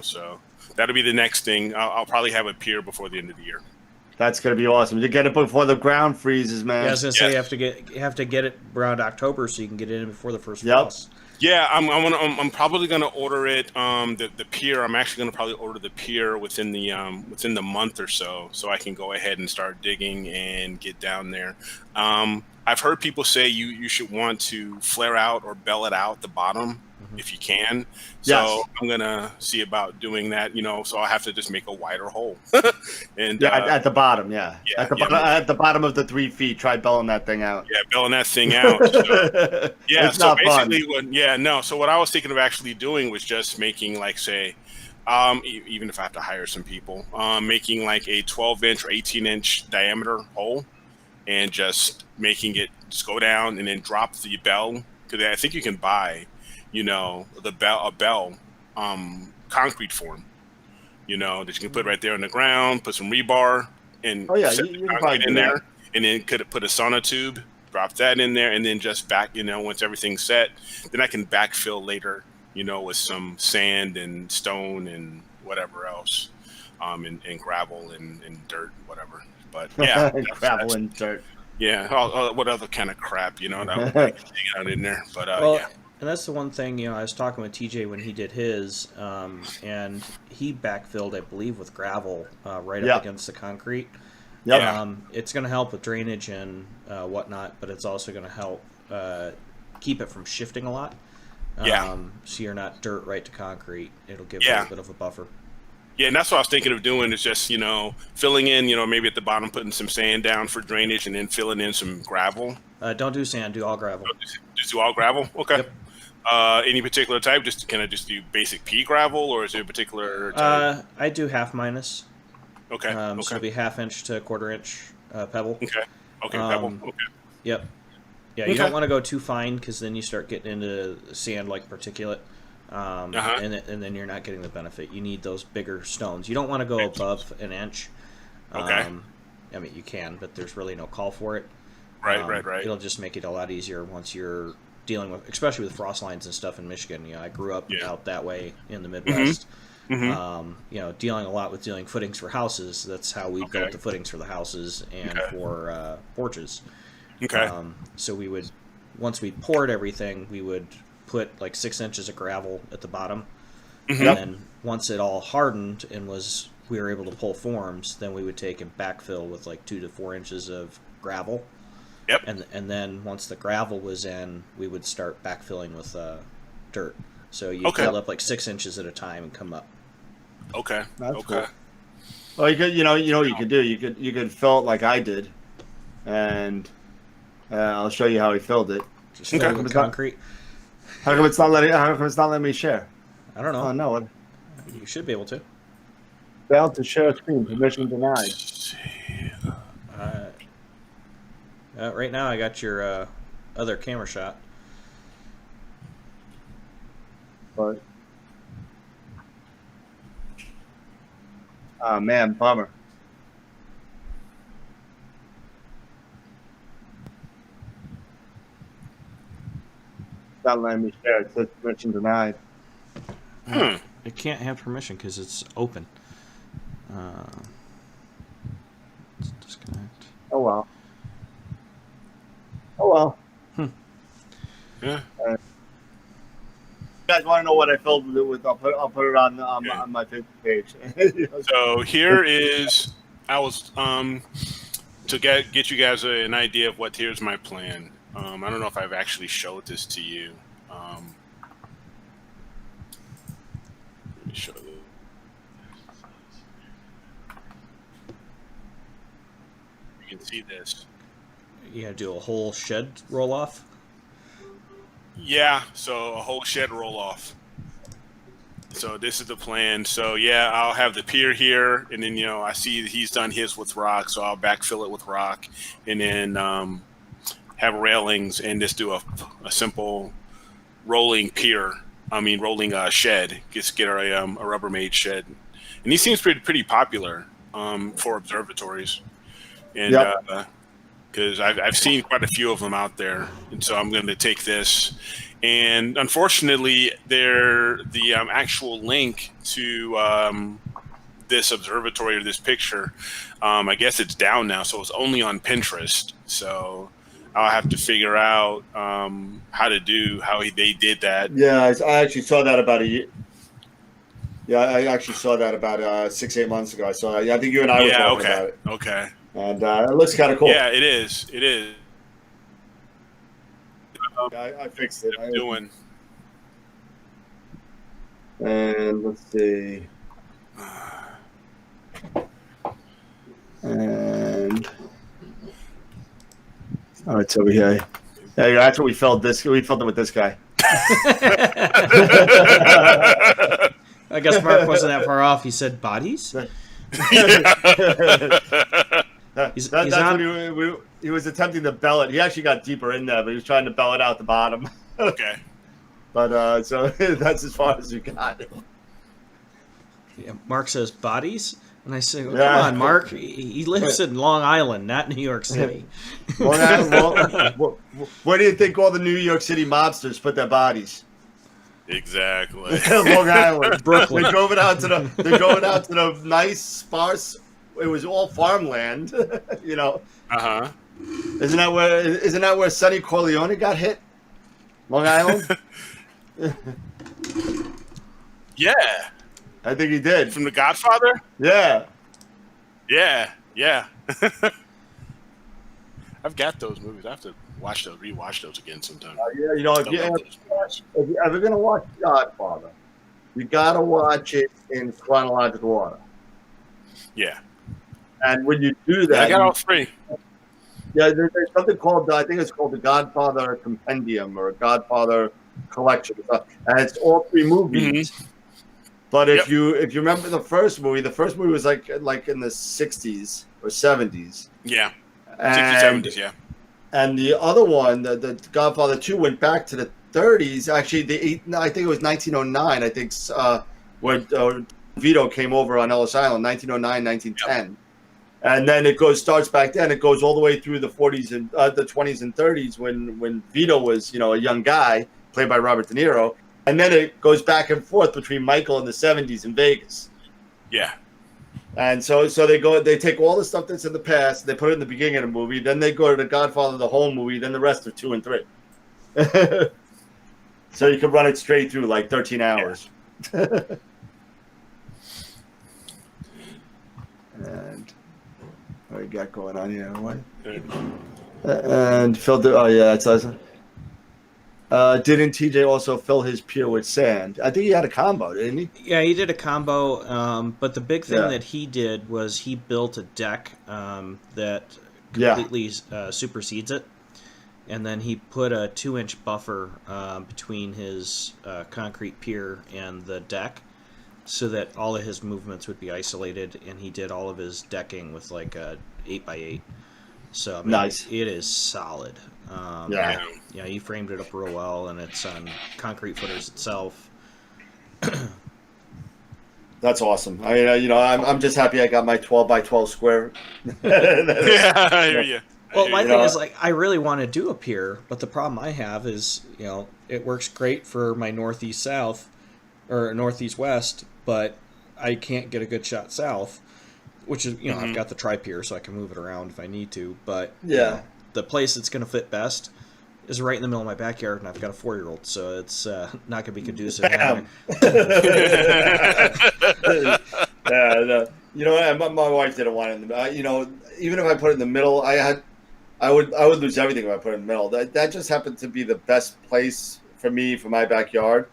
so that'll be the next thing. I'll probably have a pier before the end of the year. That's going to be awesome. You get it before the ground freezes, man. Yeah, I was going to say you have to get it around October so you can get it in before the first frost. Yeah, I'm probably gonna order it. The pier. I'm actually gonna probably order the pier within the month or so I can go ahead and start digging and get down there. I've heard people say you should want to flare out or bell it out the bottom if you can. So I'm gonna see about doing that. So I'll have to just make a wider hole. And at the bottom, at the bottom of the 3 feet, try belling that thing out. Yeah, belling that thing out. So, it's so not basically, fun. So what I was thinking of actually doing was just making, like, say, even if I have to hire some people, making like a 12-inch or 18-inch diameter hole, and just making it just go down and then drop the bell, because I think you can buy, a bell concrete form, that you can put right there on the ground, put some rebar and set the concrete in there, and then could put a sonotube, drop that in there, and then just back, once everything's set, then I can backfill later, with some sand and stone and whatever else, and gravel and dirt, whatever. But yeah, gravel and dirt. Yeah, what other kind of crap, that would dig out in there. But And that's the one thing, I was talking with TJ when he did his, and he backfilled, I believe, with gravel right up against the concrete. Yep. It's going to help with drainage and whatnot, but it's also going to help keep it from shifting a lot. So you're not dirt right to concrete. It'll give a little bit of a buffer. Yeah, and that's what I was thinking of doing is just, filling in, maybe at the bottom, putting some sand down for drainage and then filling in some gravel. Don't do sand, do all gravel. Just do all gravel? Okay. Yep. Any particular type? Can I just do basic pea gravel, or is there a particular type? I do half minus. Okay. So it'll be 1/2 inch to 1/4 inch pebble. Okay. Pebble. Okay. Yep. Yeah, you don't want to go too fine because then you start getting into sand-like particulate, and then you're not getting the benefit. You need those bigger stones. You don't want to go above 1 inch. Okay. I mean, you can, but there's really no call for it. Right. It'll just make it a lot easier once you're dealing with, especially with frost lines and stuff in Michigan. I grew up out that way in the Midwest. Dealing a lot with footings for houses. That's how we built the footings for the houses and for porches. Okay. So we would, once we poured everything, we would put like 6 inches of gravel at the bottom, and then once it all hardened and we were able to pull forms, then we would take and backfill with like 2 to 4 inches of gravel. Yep. And then once the gravel was in, we would start backfilling with dirt. So you fill up like 6 inches at a time and come up. Okay. That's cool. Well, you could, what you could do. You could fill it like I did, and I'll show you how he filled it. Just fill it with concrete. How come it's not letting me share? I don't know. Oh no! You should be able to. Failed to share screen. Permission denied. Right now, I got your other camera shot. But oh man, bummer. Not letting me share. It says permission denied. It can't have permission because it's open. Let's disconnect. Oh well. Oh well. Yeah. You guys want to know what I filled it with? I'll put it on my Facebook page. So here is I was to get you guys an idea of here's my plan. I don't know if I've actually showed this to you. Let me show you. You can see this. You gotta do a whole shed roll off. Yeah, so a whole shed roll off. So this is the plan. So yeah, I'll have the pier here, and then I see that he's done his with rock, so I'll backfill it with rock, and then have railings and just do a simple rolling pier. Rolling shed. Just get a Rubbermaid shed, and he seems pretty popular for observatories, and because I've seen quite a few of them out there, and so I'm going to take this. And unfortunately, the actual link to this observatory or this picture, I guess it's down now, so it's only on Pinterest. So I'll have to figure out how they did that. Yeah, I actually saw that about a year. Yeah, I actually saw that about 6-8 months ago. I saw. I think you and I were talking about it. Okay. And it looks kind of cool. Yeah, it is. It is. I fixed it. Doing. And let's see. And all right, so yeah, that's what we filled this. We filled it with this guy. I guess Mark wasn't that far off. He said bodies. That's what he was attempting to bell it. He actually got deeper in there, but he was trying to bell it out the bottom. Okay. But so that's as far as we got. Yeah, Mark says bodies, and I say, well, come on, Mark. He lives in Long Island, not New York City. Where do you think all the New York City mobsters put their bodies? Exactly. Long Island, Brooklyn. They're going out to the nice, sparse. It was all farmland, Uh huh. Isn't that where Sonny Corleone got hit? Long Island? Yeah, I think he did. from The Godfather. Yeah. Yeah, yeah. I've got those movies. I have to rewatch those again sometime. Yeah, you know, I love those movies. if you're ever gonna watch Godfather, you gotta watch it in chronological order. Yeah, And when you do I that, got all three. yeah, there's something called, I think it's called the Godfather Compendium or Godfather Collection, and it's all three movies. But if you remember the first movie was like in the 60s or 70s. Yeah, And 60s, 70s, yeah. And the other one, the Godfather 2, went back to the 30s. Actually, I think it was 1909. I think when Vito came over on Ellis Island, 1909, 1910. Yep. And then starts back then. It goes all the way through the 40s and the 20s and 30s when Vito was, a young guy played by Robert De Niro. And then it goes back and forth between Michael in the 70s in Vegas. Yeah. And so they take all the stuff that's in the past, they put it in the beginning of the movie, then they go to the Godfather, the whole movie, then the rest are 2 and 3. So you can run it straight through like 13 hours. Yeah. And what you got going on here? What? And filter. Oh yeah, that's awesome. Didn't TJ also fill his pier with sand? I think he had a combo, didn't he? Yeah, he did a combo. But the big thing that he did was he built a deck that completely supersedes it. And then he put a 2-inch buffer between his concrete pier and the deck so that all of his movements would be isolated. And he did all of his decking with like a 8x8. So I mean, nice. It is solid. Yeah, he framed it up real well, and it's on concrete footers itself. That's awesome. I mean, I'm just happy I got my 12x12 square. Yeah, I hear you. Well, my thing is, like, I really want to do a pier, but the problem I have is, it works great for my northeast-south or northeast-west, but I can't get a good shot south, which is, I've got the tri-pier, so I can move it around if I need to, but the place that's going to fit best is right in the middle of my backyard, and I've got a 4-year-old, so it's not going to be conducive. Yeah, my wife didn't want it in the even if I put it in the middle, I would lose everything if I put it in the middle. That just happened to be the best place for me for my backyard.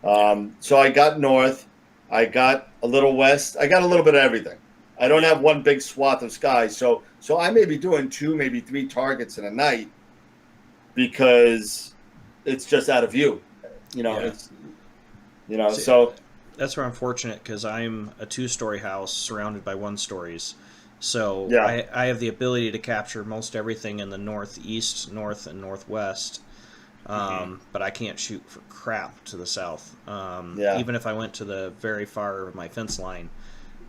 So I got north, I got a little west, I got a little bit of everything. I don't have one big swath of sky, so I may be doing 2, maybe 3 targets in a night because it's just out of view. So that's where I'm fortunate because I'm a 2-story house surrounded by 1-stories. So I have the ability to capture most everything in the northeast, north, and northwest. But I can't shoot for crap to the south. Even if I went to the very far of my fence line,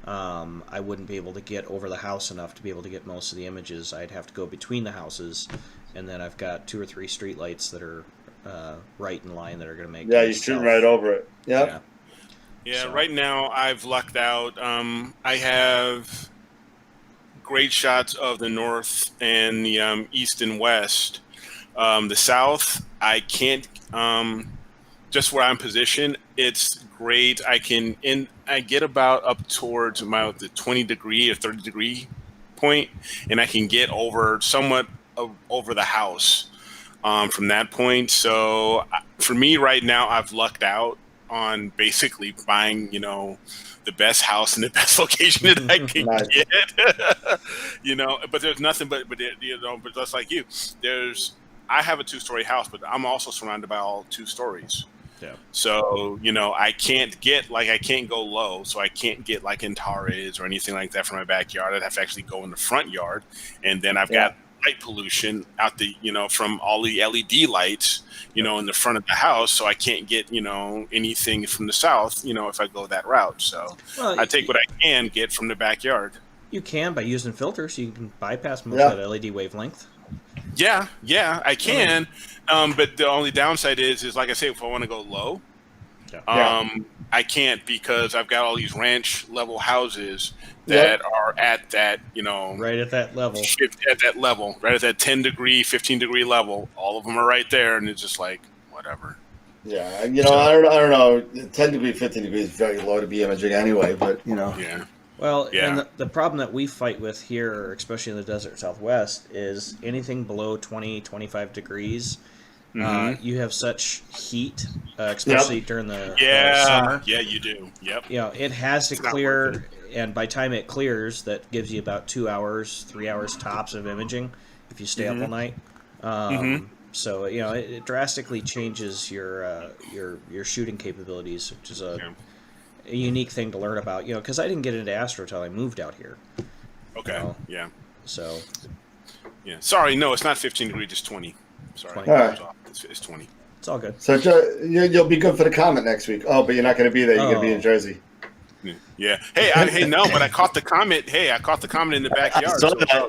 I wouldn't be able to get over the house enough to be able to get most of the images. I'd have to go between the houses, and then I've got 2 or 3 street lights that are right in line that are going to make. Yeah, you're shooting right over it. Yep. Yeah. So. Right now I've lucked out. I have great shots of the north and the east and west. The south, I can't. Just where I'm positioned, it's great. I get about up towards about the 20 degree or 30 degree point, and I can get somewhat over the house from that point. So for me right now, I've lucked out on basically buying, the best house in the best location that I can get. But there's nothing but just like you, I have a 2-story house, but I'm also surrounded by all 2 stories. Yeah. So, I can't go low. So I can't get like Antares or anything like that from my backyard. I'd have to actually go in the front yard. And then I've got light pollution out from all the LED lights, in the front of the house. So I can't get, anything from the south, if I go that route. So I take what I can get from the backyard. You can by using filters. You can bypass most of that LED wavelength. Yeah, I can. But the only downside is like I say, if I want to go low, I can't because I've got all these ranch level houses that are at that, right at that level. Right at that 10 degree, 15 degree level. All of them are right there, and it's just like, whatever. Yeah, I don't know. 10 degrees, 15 degrees is very low to be imaging anyway, but, Yeah. Well, Yeah. and the problem that we fight with here, especially in the desert Southwest, is anything below 20, 25 degrees. You have such heat, especially during the summer. Yeah, you do. Yep. It has to It's not worth clear, and by time it clears, that gives you about 2 hours, 3 hours tops of imaging if you stay up all night. So it drastically changes your shooting capabilities, which is a unique thing to learn about. Because I didn't get into astro till I moved out here. Okay. Yeah. So. Yeah. Sorry, no, it's not 15 degrees. It's 20. Sorry. 20. All right. It's 20. It's all good. So you'll be good for the comment next week. Oh, but you're not going to be there. You're going to be in Jersey. Yeah. Hey, no, but I caught the comment. Hey, I caught the comment in the backyard.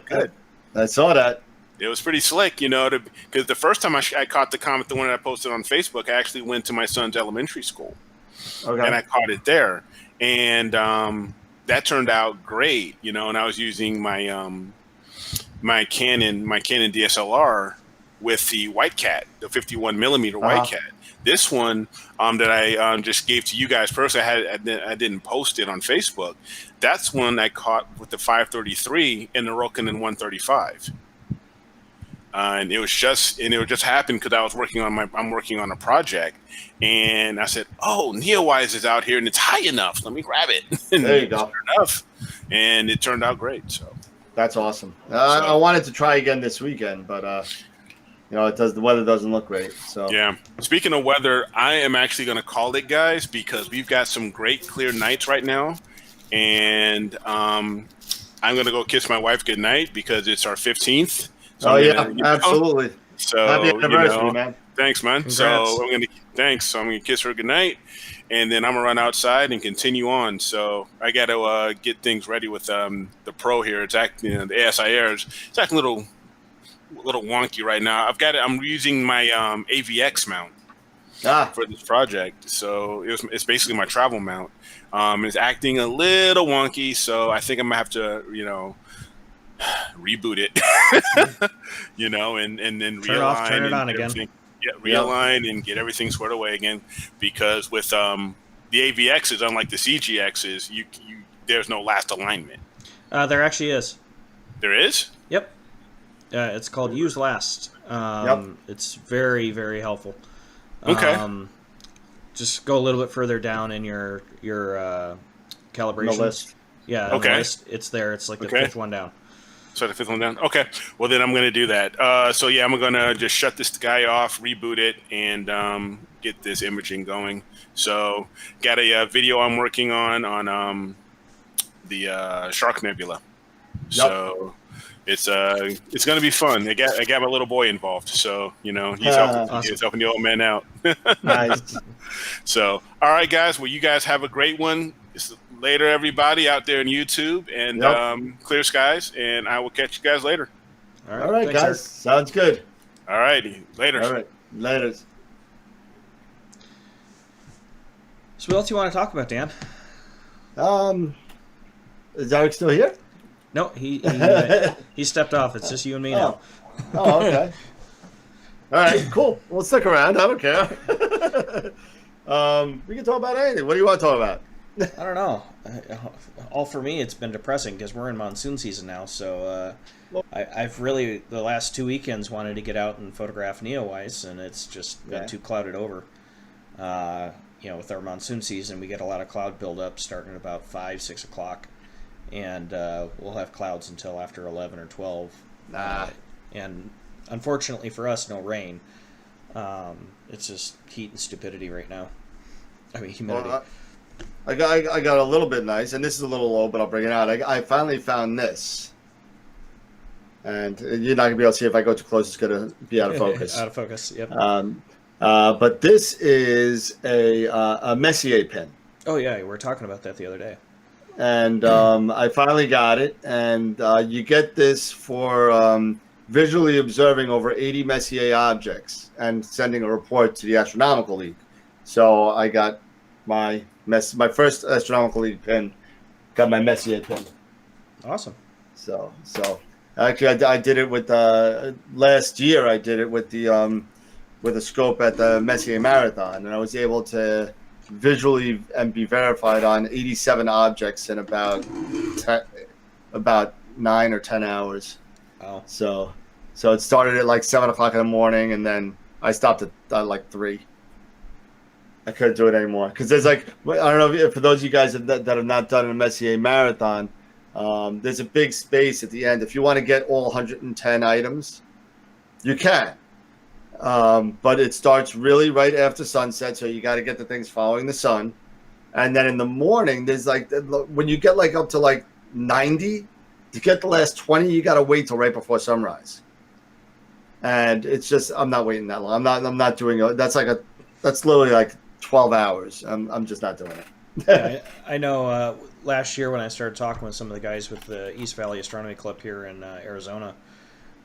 Good. I saw that. It was pretty slick, because the first time I caught the comment, the one that I posted on Facebook, I actually went to my son's elementary school. Okay. And I caught it there. And that turned out great, and I was using my my Canon DSLR with the White Cat, the 51 millimeter White Cat. This one that I just gave to you guys personally, I didn't post it on Facebook. That's one I caught with the 533 and the Rokinon 135. And it just happened because I was I'm working on a project, and I said, "Oh, NeoWise is out here and it's high enough. Let me grab it." And there you go. Enough, and it turned out great. So that's awesome. I wanted to try again this weekend, but the weather doesn't look great. So yeah. Speaking of weather, I am actually going to call it, guys, because we've got some great clear nights right now, and I'm going to go kiss my wife goodnight because it's our 15th. So absolutely. So happy anniversary, man. Thanks, man. Congrats. So I'm gonna kiss her goodnight, and then I'm gonna run outside and continue on. So I got to get things ready with the Pro here. It's acting, the ASI Airs. It's acting a little wonky right now. I'm using my AVX mount for this project. So it's basically my travel mount. It's acting a little wonky, so I think I'm gonna have to reboot it, and then realign, turn it on again. Realign and get everything squared away again. Because with the AVXs, unlike the CGXs, you there's no last alignment. There actually is. There is? Yep. It's called Use Last. It's very, very helpful. Okay. Just go a little bit further down in your calibration list. Yeah. Okay. The list, it's there. It's like the fifth one down. So the fifth one down. Okay. Well, then I'm going to do that. I'm going to just shut this guy off, reboot it, and get this imaging going. So got a video I'm working on the Shark Nebula. Yep. So it's going to be fun. I got my little boy involved. So, he's helping the old man out. Nice. So, all right, guys. Well, you guys have a great one. Later, everybody out there on YouTube, and clear skies, and I will catch you guys later. All right, thanks, guys. Eric. Sounds good. All righty. Later. All right. Later. So what else you want to talk about, Dan? Is Eric still here? No, he stepped off. It's just you and me now. Oh, okay. All right, cool. Well, stick around. I don't care. We can talk about anything. What do you want to talk about? I don't know. All for me, it's been depressing because we're in monsoon season now. So I've really, the last 2 weekends, wanted to get out and photograph NeoWise, and it's just been too clouded over. With our monsoon season, we get a lot of cloud buildup starting at about 5, 6 o'clock. And we'll have clouds until after 11 or 12. And unfortunately for us, no rain. It's just heat and stupidity right now. I mean, humidity. Well, I got a little bit nice, and this is a little low, but I'll bring it out. I finally found this. And you're not going to be able to see if I go too close. It's going to be out of focus. Out of focus, yep. But this is a Messier pin. Oh, yeah, we were talking about that the other day. And I finally got it. And you get this for visually observing over 80 Messier objects and sending a report to the Astronomical League. So I got my first Astronomical League pin, got my Messier pin. Awesome. So actually I did it with last year. I did it with the with a scope at the Messier Marathon, and I was able to visually and be verified on 87 objects in about 9 or 10 hours. Wow. So it started at like 7 o'clock in the morning, and then I stopped at like 3. I couldn't do it anymore because there's like, I don't know if for those of you guys that have not done a Messier Marathon, there's a big space at the end. If you want to get all 110 items, you can. But it starts really right after sunset, so you got to get the things following the sun. And then in the morning, there's like, when you get like up to like 90, to get the last 20, you got to wait till right before sunrise. And it's just, I'm not waiting that long. I'm not doing it. That's literally like 12 hours. I'm just not doing it. Yeah, I know last year when I started talking with some of the guys with the East Valley Astronomy Club here in Arizona,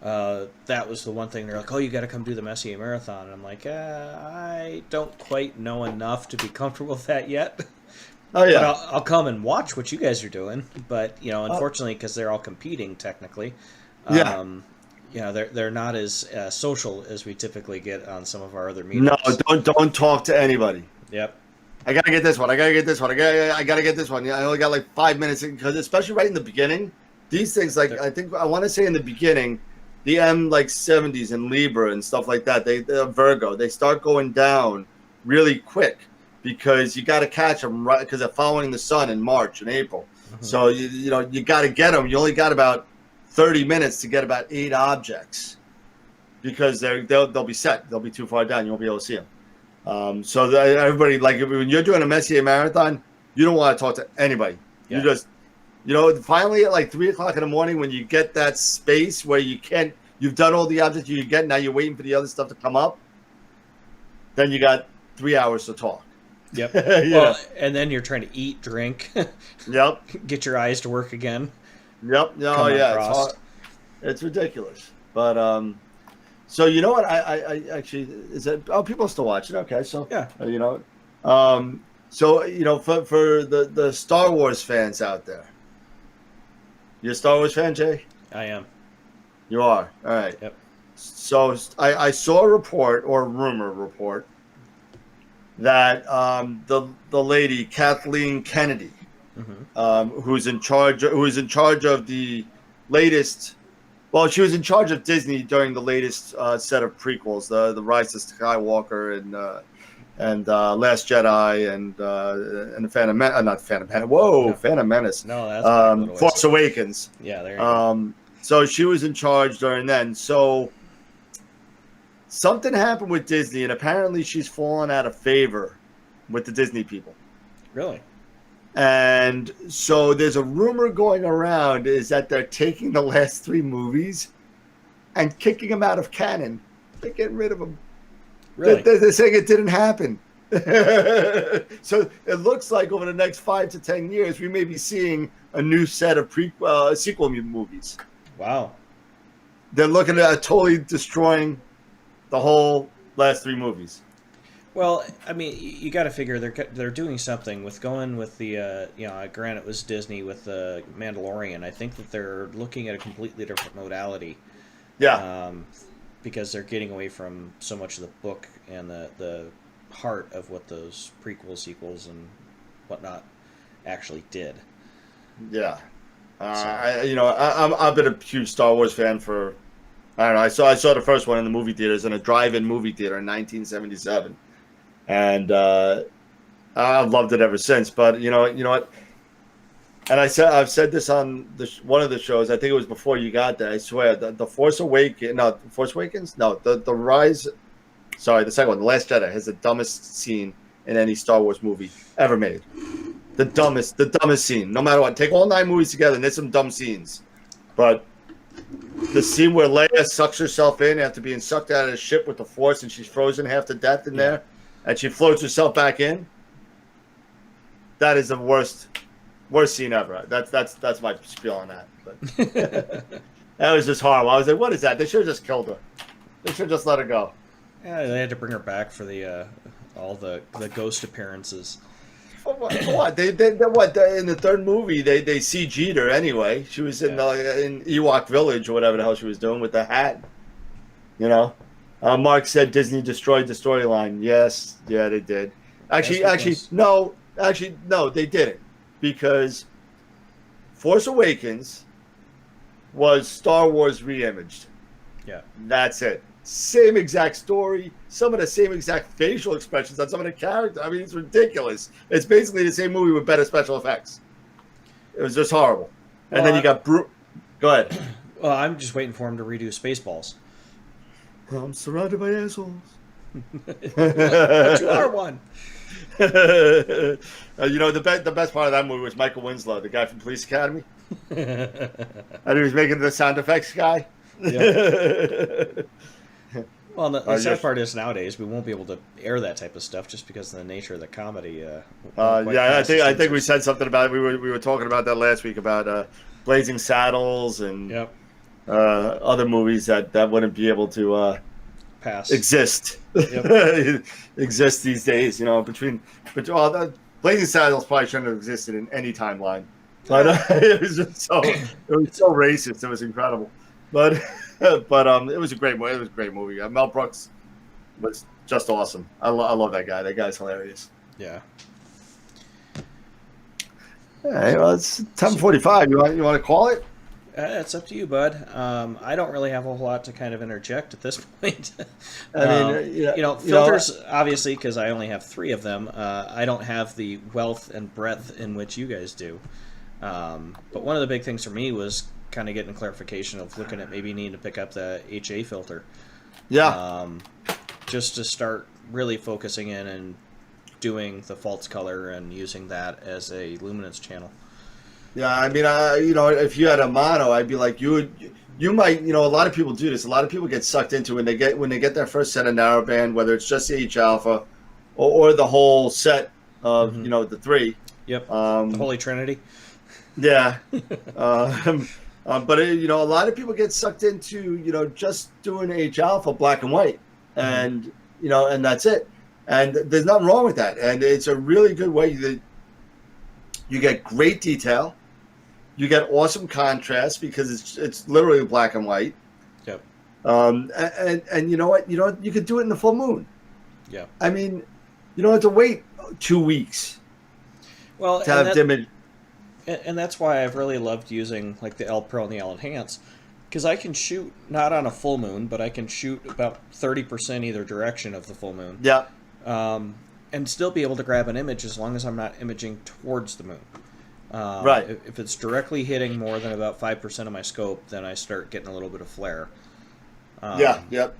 that was the one thing. They're like, oh, you got to come do the Messier Marathon. And I'm like, I don't quite know enough to be comfortable with that yet. Oh, yeah. But I'll come and watch what you guys are doing. But, unfortunately, because they're all competing technically, they're not as social as we typically get on some of our other meetups. No, don't talk to anybody. Yep. I gotta get this one. I gotta get this one. I gotta get this one. Yeah, I only got like 5 minutes because, especially right in the beginning, these things like I want to say in the beginning, the M like 70s and Libra and stuff like that. They're Virgo. They start going down really quick because you got to catch them right because they're following the sun in March and April. Mm-hmm. So you got to get them. You only got about 30 minutes to get about 8 objects because they'll be set. They'll be too far down. You won't be able to see them. So everybody, like when you're doing a Messier Marathon, you don't want to talk to anybody. Yeah. You just, finally at like 3 o'clock in the morning when you get that space where you've done all the objects you get, now you're waiting for the other stuff to come up. Then you got 3 hours to talk. Yep. Well, and then you're trying to eat, drink. Yep. Get your eyes to work again. Yep. Oh yeah. It's ridiculous. But so you know what? I actually is that people are still watching. Okay, so yeah. So for the Star Wars fans out there, you a Star Wars fan, Jay? I am. You are. All right. Yep. So I saw a report or a rumor report that the lady Kathleen Kennedy, mm-hmm. Who's in charge of the latest. Well, she was in charge of Disney during the latest set of prequels, the Rise of Skywalker and Last Jedi and the Phantom Menace. Not Phantom Menace. Whoa, no. Phantom Menace. No, that's Force Awakens. Yeah, there you go. So she was in charge during then. So something happened with Disney, and apparently she's fallen out of favor with the Disney people. Really? And so there's a rumor going around is that they're taking the last 3 movies and kicking them out of canon. They're getting rid of them. Really? They're saying it didn't happen. So it looks like over the next 5 to 10 years, we may be seeing a new set of sequel movies. Wow. They're looking at totally destroying the whole last 3 movies. Well, I mean, you got to figure they're doing something with going with the granted it was Disney with the Mandalorian. I think that they're looking at a completely different modality. Yeah. Because they're getting away from so much of the book and the heart of what those prequels, sequels, and whatnot actually did. Yeah. I've been a huge Star Wars fan for, I don't know. I saw the first one in the movie theaters in a drive-in movie theater in 1977, and I've loved it ever since. But you know what? And I've said this on one of the shows. I think it was before you got there. I swear, the Force Awakens. No, the Rise. Sorry, the second one, The Last Jedi, has the dumbest scene in any Star Wars movie ever made. The dumbest scene. No matter what, take all 9 movies together, and there's some dumb scenes. But the scene where Leia sucks herself in after being sucked out of the ship with the Force, and she's frozen half to death in there, and she floats herself back in. That is the worst scene ever. That's my spiel on that. But that was just horrible. I was like, what is that? They should have just killed her. They should have just let her go. Yeah, they had to bring her back for the all the ghost appearances. What? They in the 3rd movie they CG'd her anyway. She was in Ewok Village or whatever the hell she was doing with the hat. Mark said Disney destroyed the storyline. Yes, yeah, they did. No, they didn't, because Force Awakens was Star Wars reimaged. Yeah, that's it. Same exact story, some of the same exact facial expressions on some of the characters. I mean, it's ridiculous. It's basically the same movie with better special effects. It was just horrible. And then you got Go ahead. Well, I'm just waiting for him to redo Spaceballs. I'm surrounded by assholes. But you are one. The best part of that movie was Michael Winslow, the guy from Police Academy. And he was making the sound effects guy. Yep. Well, the sad part is nowadays we won't be able to air that type of stuff just because of the nature of the comedy. I think we said something about it. We were talking about that last week about Blazing Saddles and other movies that wouldn't be able to exist exist these days. Between Blazing Saddles probably shouldn't have existed in any timeline, but it was so racist. It was incredible, but it was a great movie. It was a great movie. Mel Brooks was just awesome. I love that guy. That guy's hilarious. Yeah. Hey, well, it's 10:45. You want to call it? It's up to you, bud. I don't really have a whole lot to kind of interject at this point. Filters, obviously, because I only have 3 of them. I don't have the wealth and breadth in which you guys do. But one of the big things for me was kind of getting clarification of looking at maybe needing to pick up the HA filter. Yeah. Just to start really focusing in and doing the false color and using that as a luminance channel. Yeah, I mean, if you had a mono, I'd be like, you might, a lot of people do this. A lot of people get sucked into when they get their first set of narrowband, whether it's just the H alpha or the whole set of the 3. Yep. The Holy Trinity. Yeah. But a lot of people get sucked into just doing H alpha black and white, and and that's it. And there's nothing wrong with that. And it's a really good way that you get great detail. You get awesome contrast because it's literally black and white. Yep. And you know what? You could do it in the full moon. Yeah. I mean, you don't have to wait 2 weeks. Well, to have image. And that's why I've really loved using like the L Pro and the L Enhance, because I can shoot not on a full moon, but I can shoot about 30% either direction of the full moon. Yeah. And still be able to grab an image as long as I'm not imaging towards the moon. Right. If it's directly hitting more than about 5% of my scope, then I start getting a little bit of flare. Yep.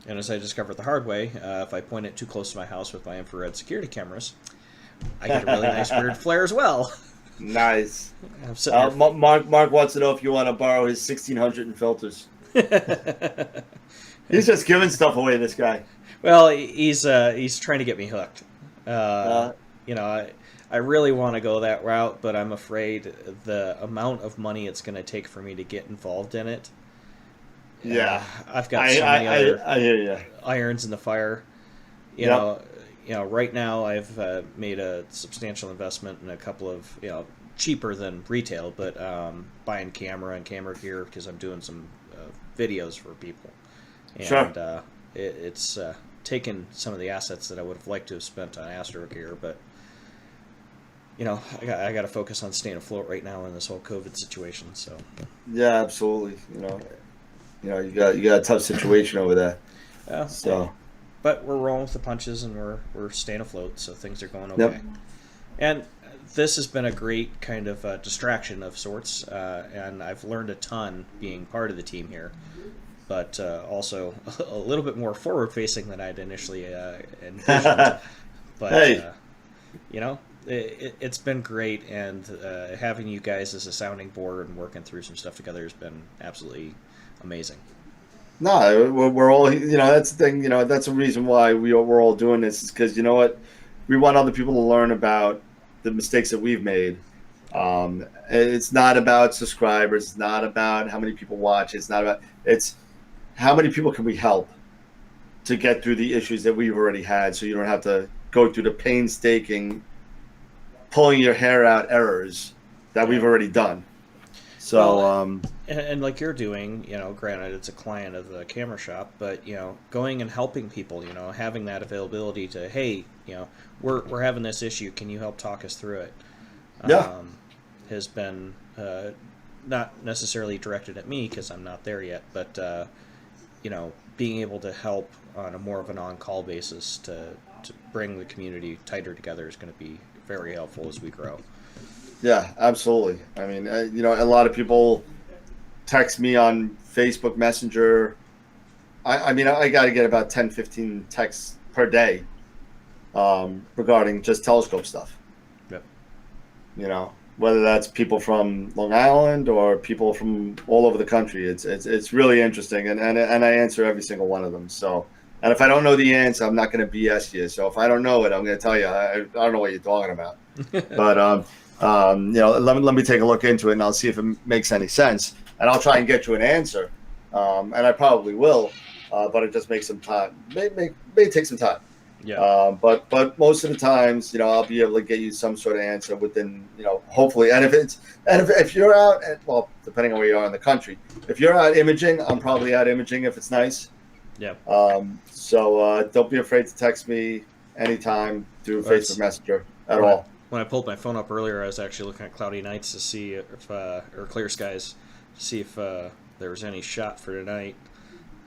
And as I discovered the hard way, if I point it too close to my house with my infrared security cameras, I get a really nice weird flare as well. Nice. Mark wants to know if you want to borrow his 1600 in filters. He's just giving stuff away, this guy. Well, he's trying to get me hooked. I really want to go that route, but I'm afraid the amount of money it's going to take for me to get involved in it. Yeah, I've got so many other I hear you. irons in the fire. Right now I've made a substantial investment in a couple of, cheaper than retail, but buying camera and camera gear because I'm doing some videos for people. And sure. It's taken some of the assets that I would have liked to have spent on Astro gear, but I got to focus on staying afloat right now in this whole COVID situation. So yeah, absolutely. You got a tough situation over there. Yeah. So, but we're rolling with the punches and we're staying afloat, so things are going okay. Yep. And this has been a great kind of distraction of sorts, and I've learned a ton being part of the team here. But also a little bit more forward-facing than I'd initially envisioned. But hey. It's been great, and having you guys as a sounding board and working through some stuff together has been absolutely amazing. No, we're all, that's the thing, that's the reason why we're all doing this, is because, we want other people to learn about the mistakes that we've made. It's not about subscribers. It's not about how many people watch. It's how many people can we help to get through the issues that we've already had, so you don't have to go through the painstaking pulling your hair out errors that we've already done. So, Well, and like you're doing, granted it's a client of the camera shop, but going and helping people, having that availability to, hey, we're having this issue, can you help talk us through it? Yeah. Has been not necessarily directed at me because I'm not there yet, but being able to help on a more of an on-call basis to bring the community tighter together is going to be very helpful as we grow. Yeah, absolutely. I mean, a lot of people text me on Facebook Messenger. I mean, I got to get about 10, 15 texts per day regarding just telescope stuff. Yep. Whether that's people from Long Island or people from all over the country. It's really interesting, and I answer every single one of them. So, and if I don't know the answer, I'm not going to BS you. So if I don't know it, I'm going to tell you I don't know what you're talking about. But let me take a look into it, and I'll see if it makes any sense, and I'll try and get you an answer, and I probably will, but it just makes some time. May take some time. Yeah. But most of the times, I'll be able to get you some sort of answer within, hopefully. And if you're out, well, depending on where you are in the country, if you're out imaging, I'm probably out imaging if it's nice. Yeah. So don't be afraid to text me anytime through Facebook Messenger at all. When I pulled my phone up earlier, I was actually looking at cloudy nights to see if, or clear skies, to see if there was any shot for tonight.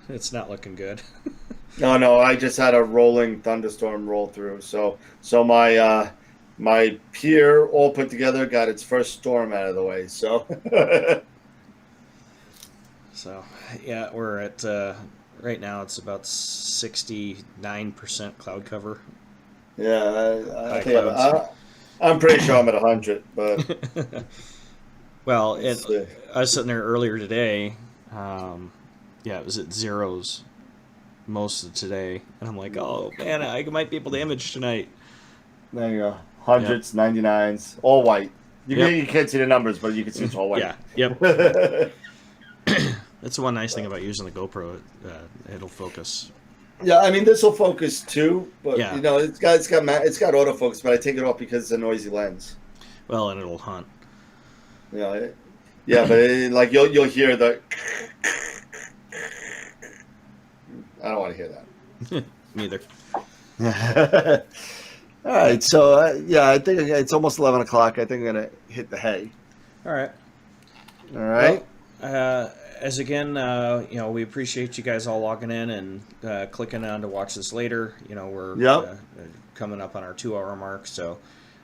It's not looking good. No, I just had a rolling thunderstorm roll through. So my my pier all put together got its first storm out of the way. So So yeah, we're at right now it's about 69% cloud cover. Yeah, I think I'm pretty sure I'm at 100, but well, I was sitting there earlier today. It was at zeros most of today, and I'm like, oh man, I might be able to image tonight. There you go. Hundreds, 99s, all white. You can't see the numbers, but you can see it's all white. Yeah. Yep. That's the one nice thing about using the GoPro. It'll focus. Yeah, I mean this will focus too, but yeah. it's got autofocus, but I take it off because it's a noisy lens. Well, and it'll hunt. But you'll hear the. I don't want to hear that. Neither. All right, so I think it's almost 11 o'clock. I think I'm gonna hit the hay. All right. All right. Well, as again, we appreciate you guys all logging in and clicking on to watch this later. We're coming up on our 2-hour mark, so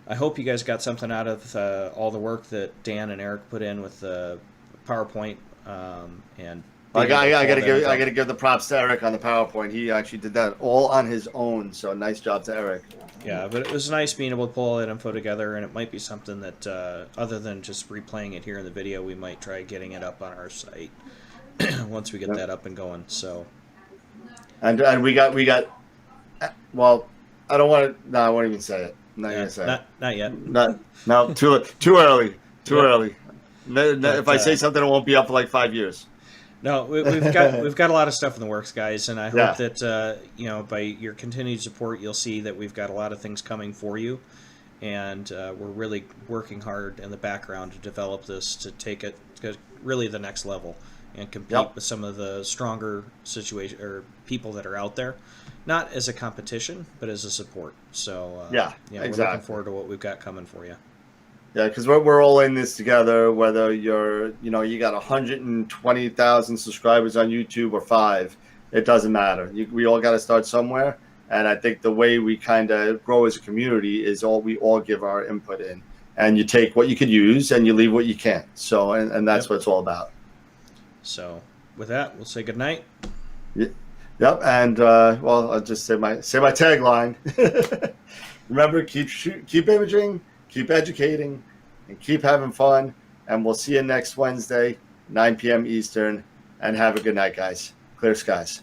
I hope you guys got something out of all the work that Dan and Eric put in with the PowerPoint and. I gotta give the props to Eric on the PowerPoint. He actually did that all on his own. So nice job to Eric. Yeah, but it was nice being able to pull all that info together, and it might be something that, other than just replaying it here in the video, we might try getting it up on our site once we get that up and going. So, and we got. Well, I don't want to. No, I won't even say it. I'm not gonna say it. Not yet. No, too early. Too early. If I say something, it won't be up for like 5 years. No, we've got a lot of stuff in the works, guys, and I hope that by your continued support, you'll see that we've got a lot of things coming for you, and we're really working hard in the background to develop this to take it to really the next level and compete with some of the stronger or people that are out there, not as a competition, but as a support. So we're looking forward to what we've got coming for you. Yeah, because we're all in this together, whether you got 120,000 subscribers on YouTube or 5, it doesn't matter. We all got to start somewhere. And I think the way we kind of grow as a community is we all give our input in. And you take what you could use and you leave what you can't. So, and that's what it's all about. So with that, we'll say goodnight. Yep. And, I'll just say my tagline. Remember, keep imaging. Keep educating and keep having fun. And we'll see you next Wednesday, 9 p.m. Eastern. And have a good night, guys. Clear skies.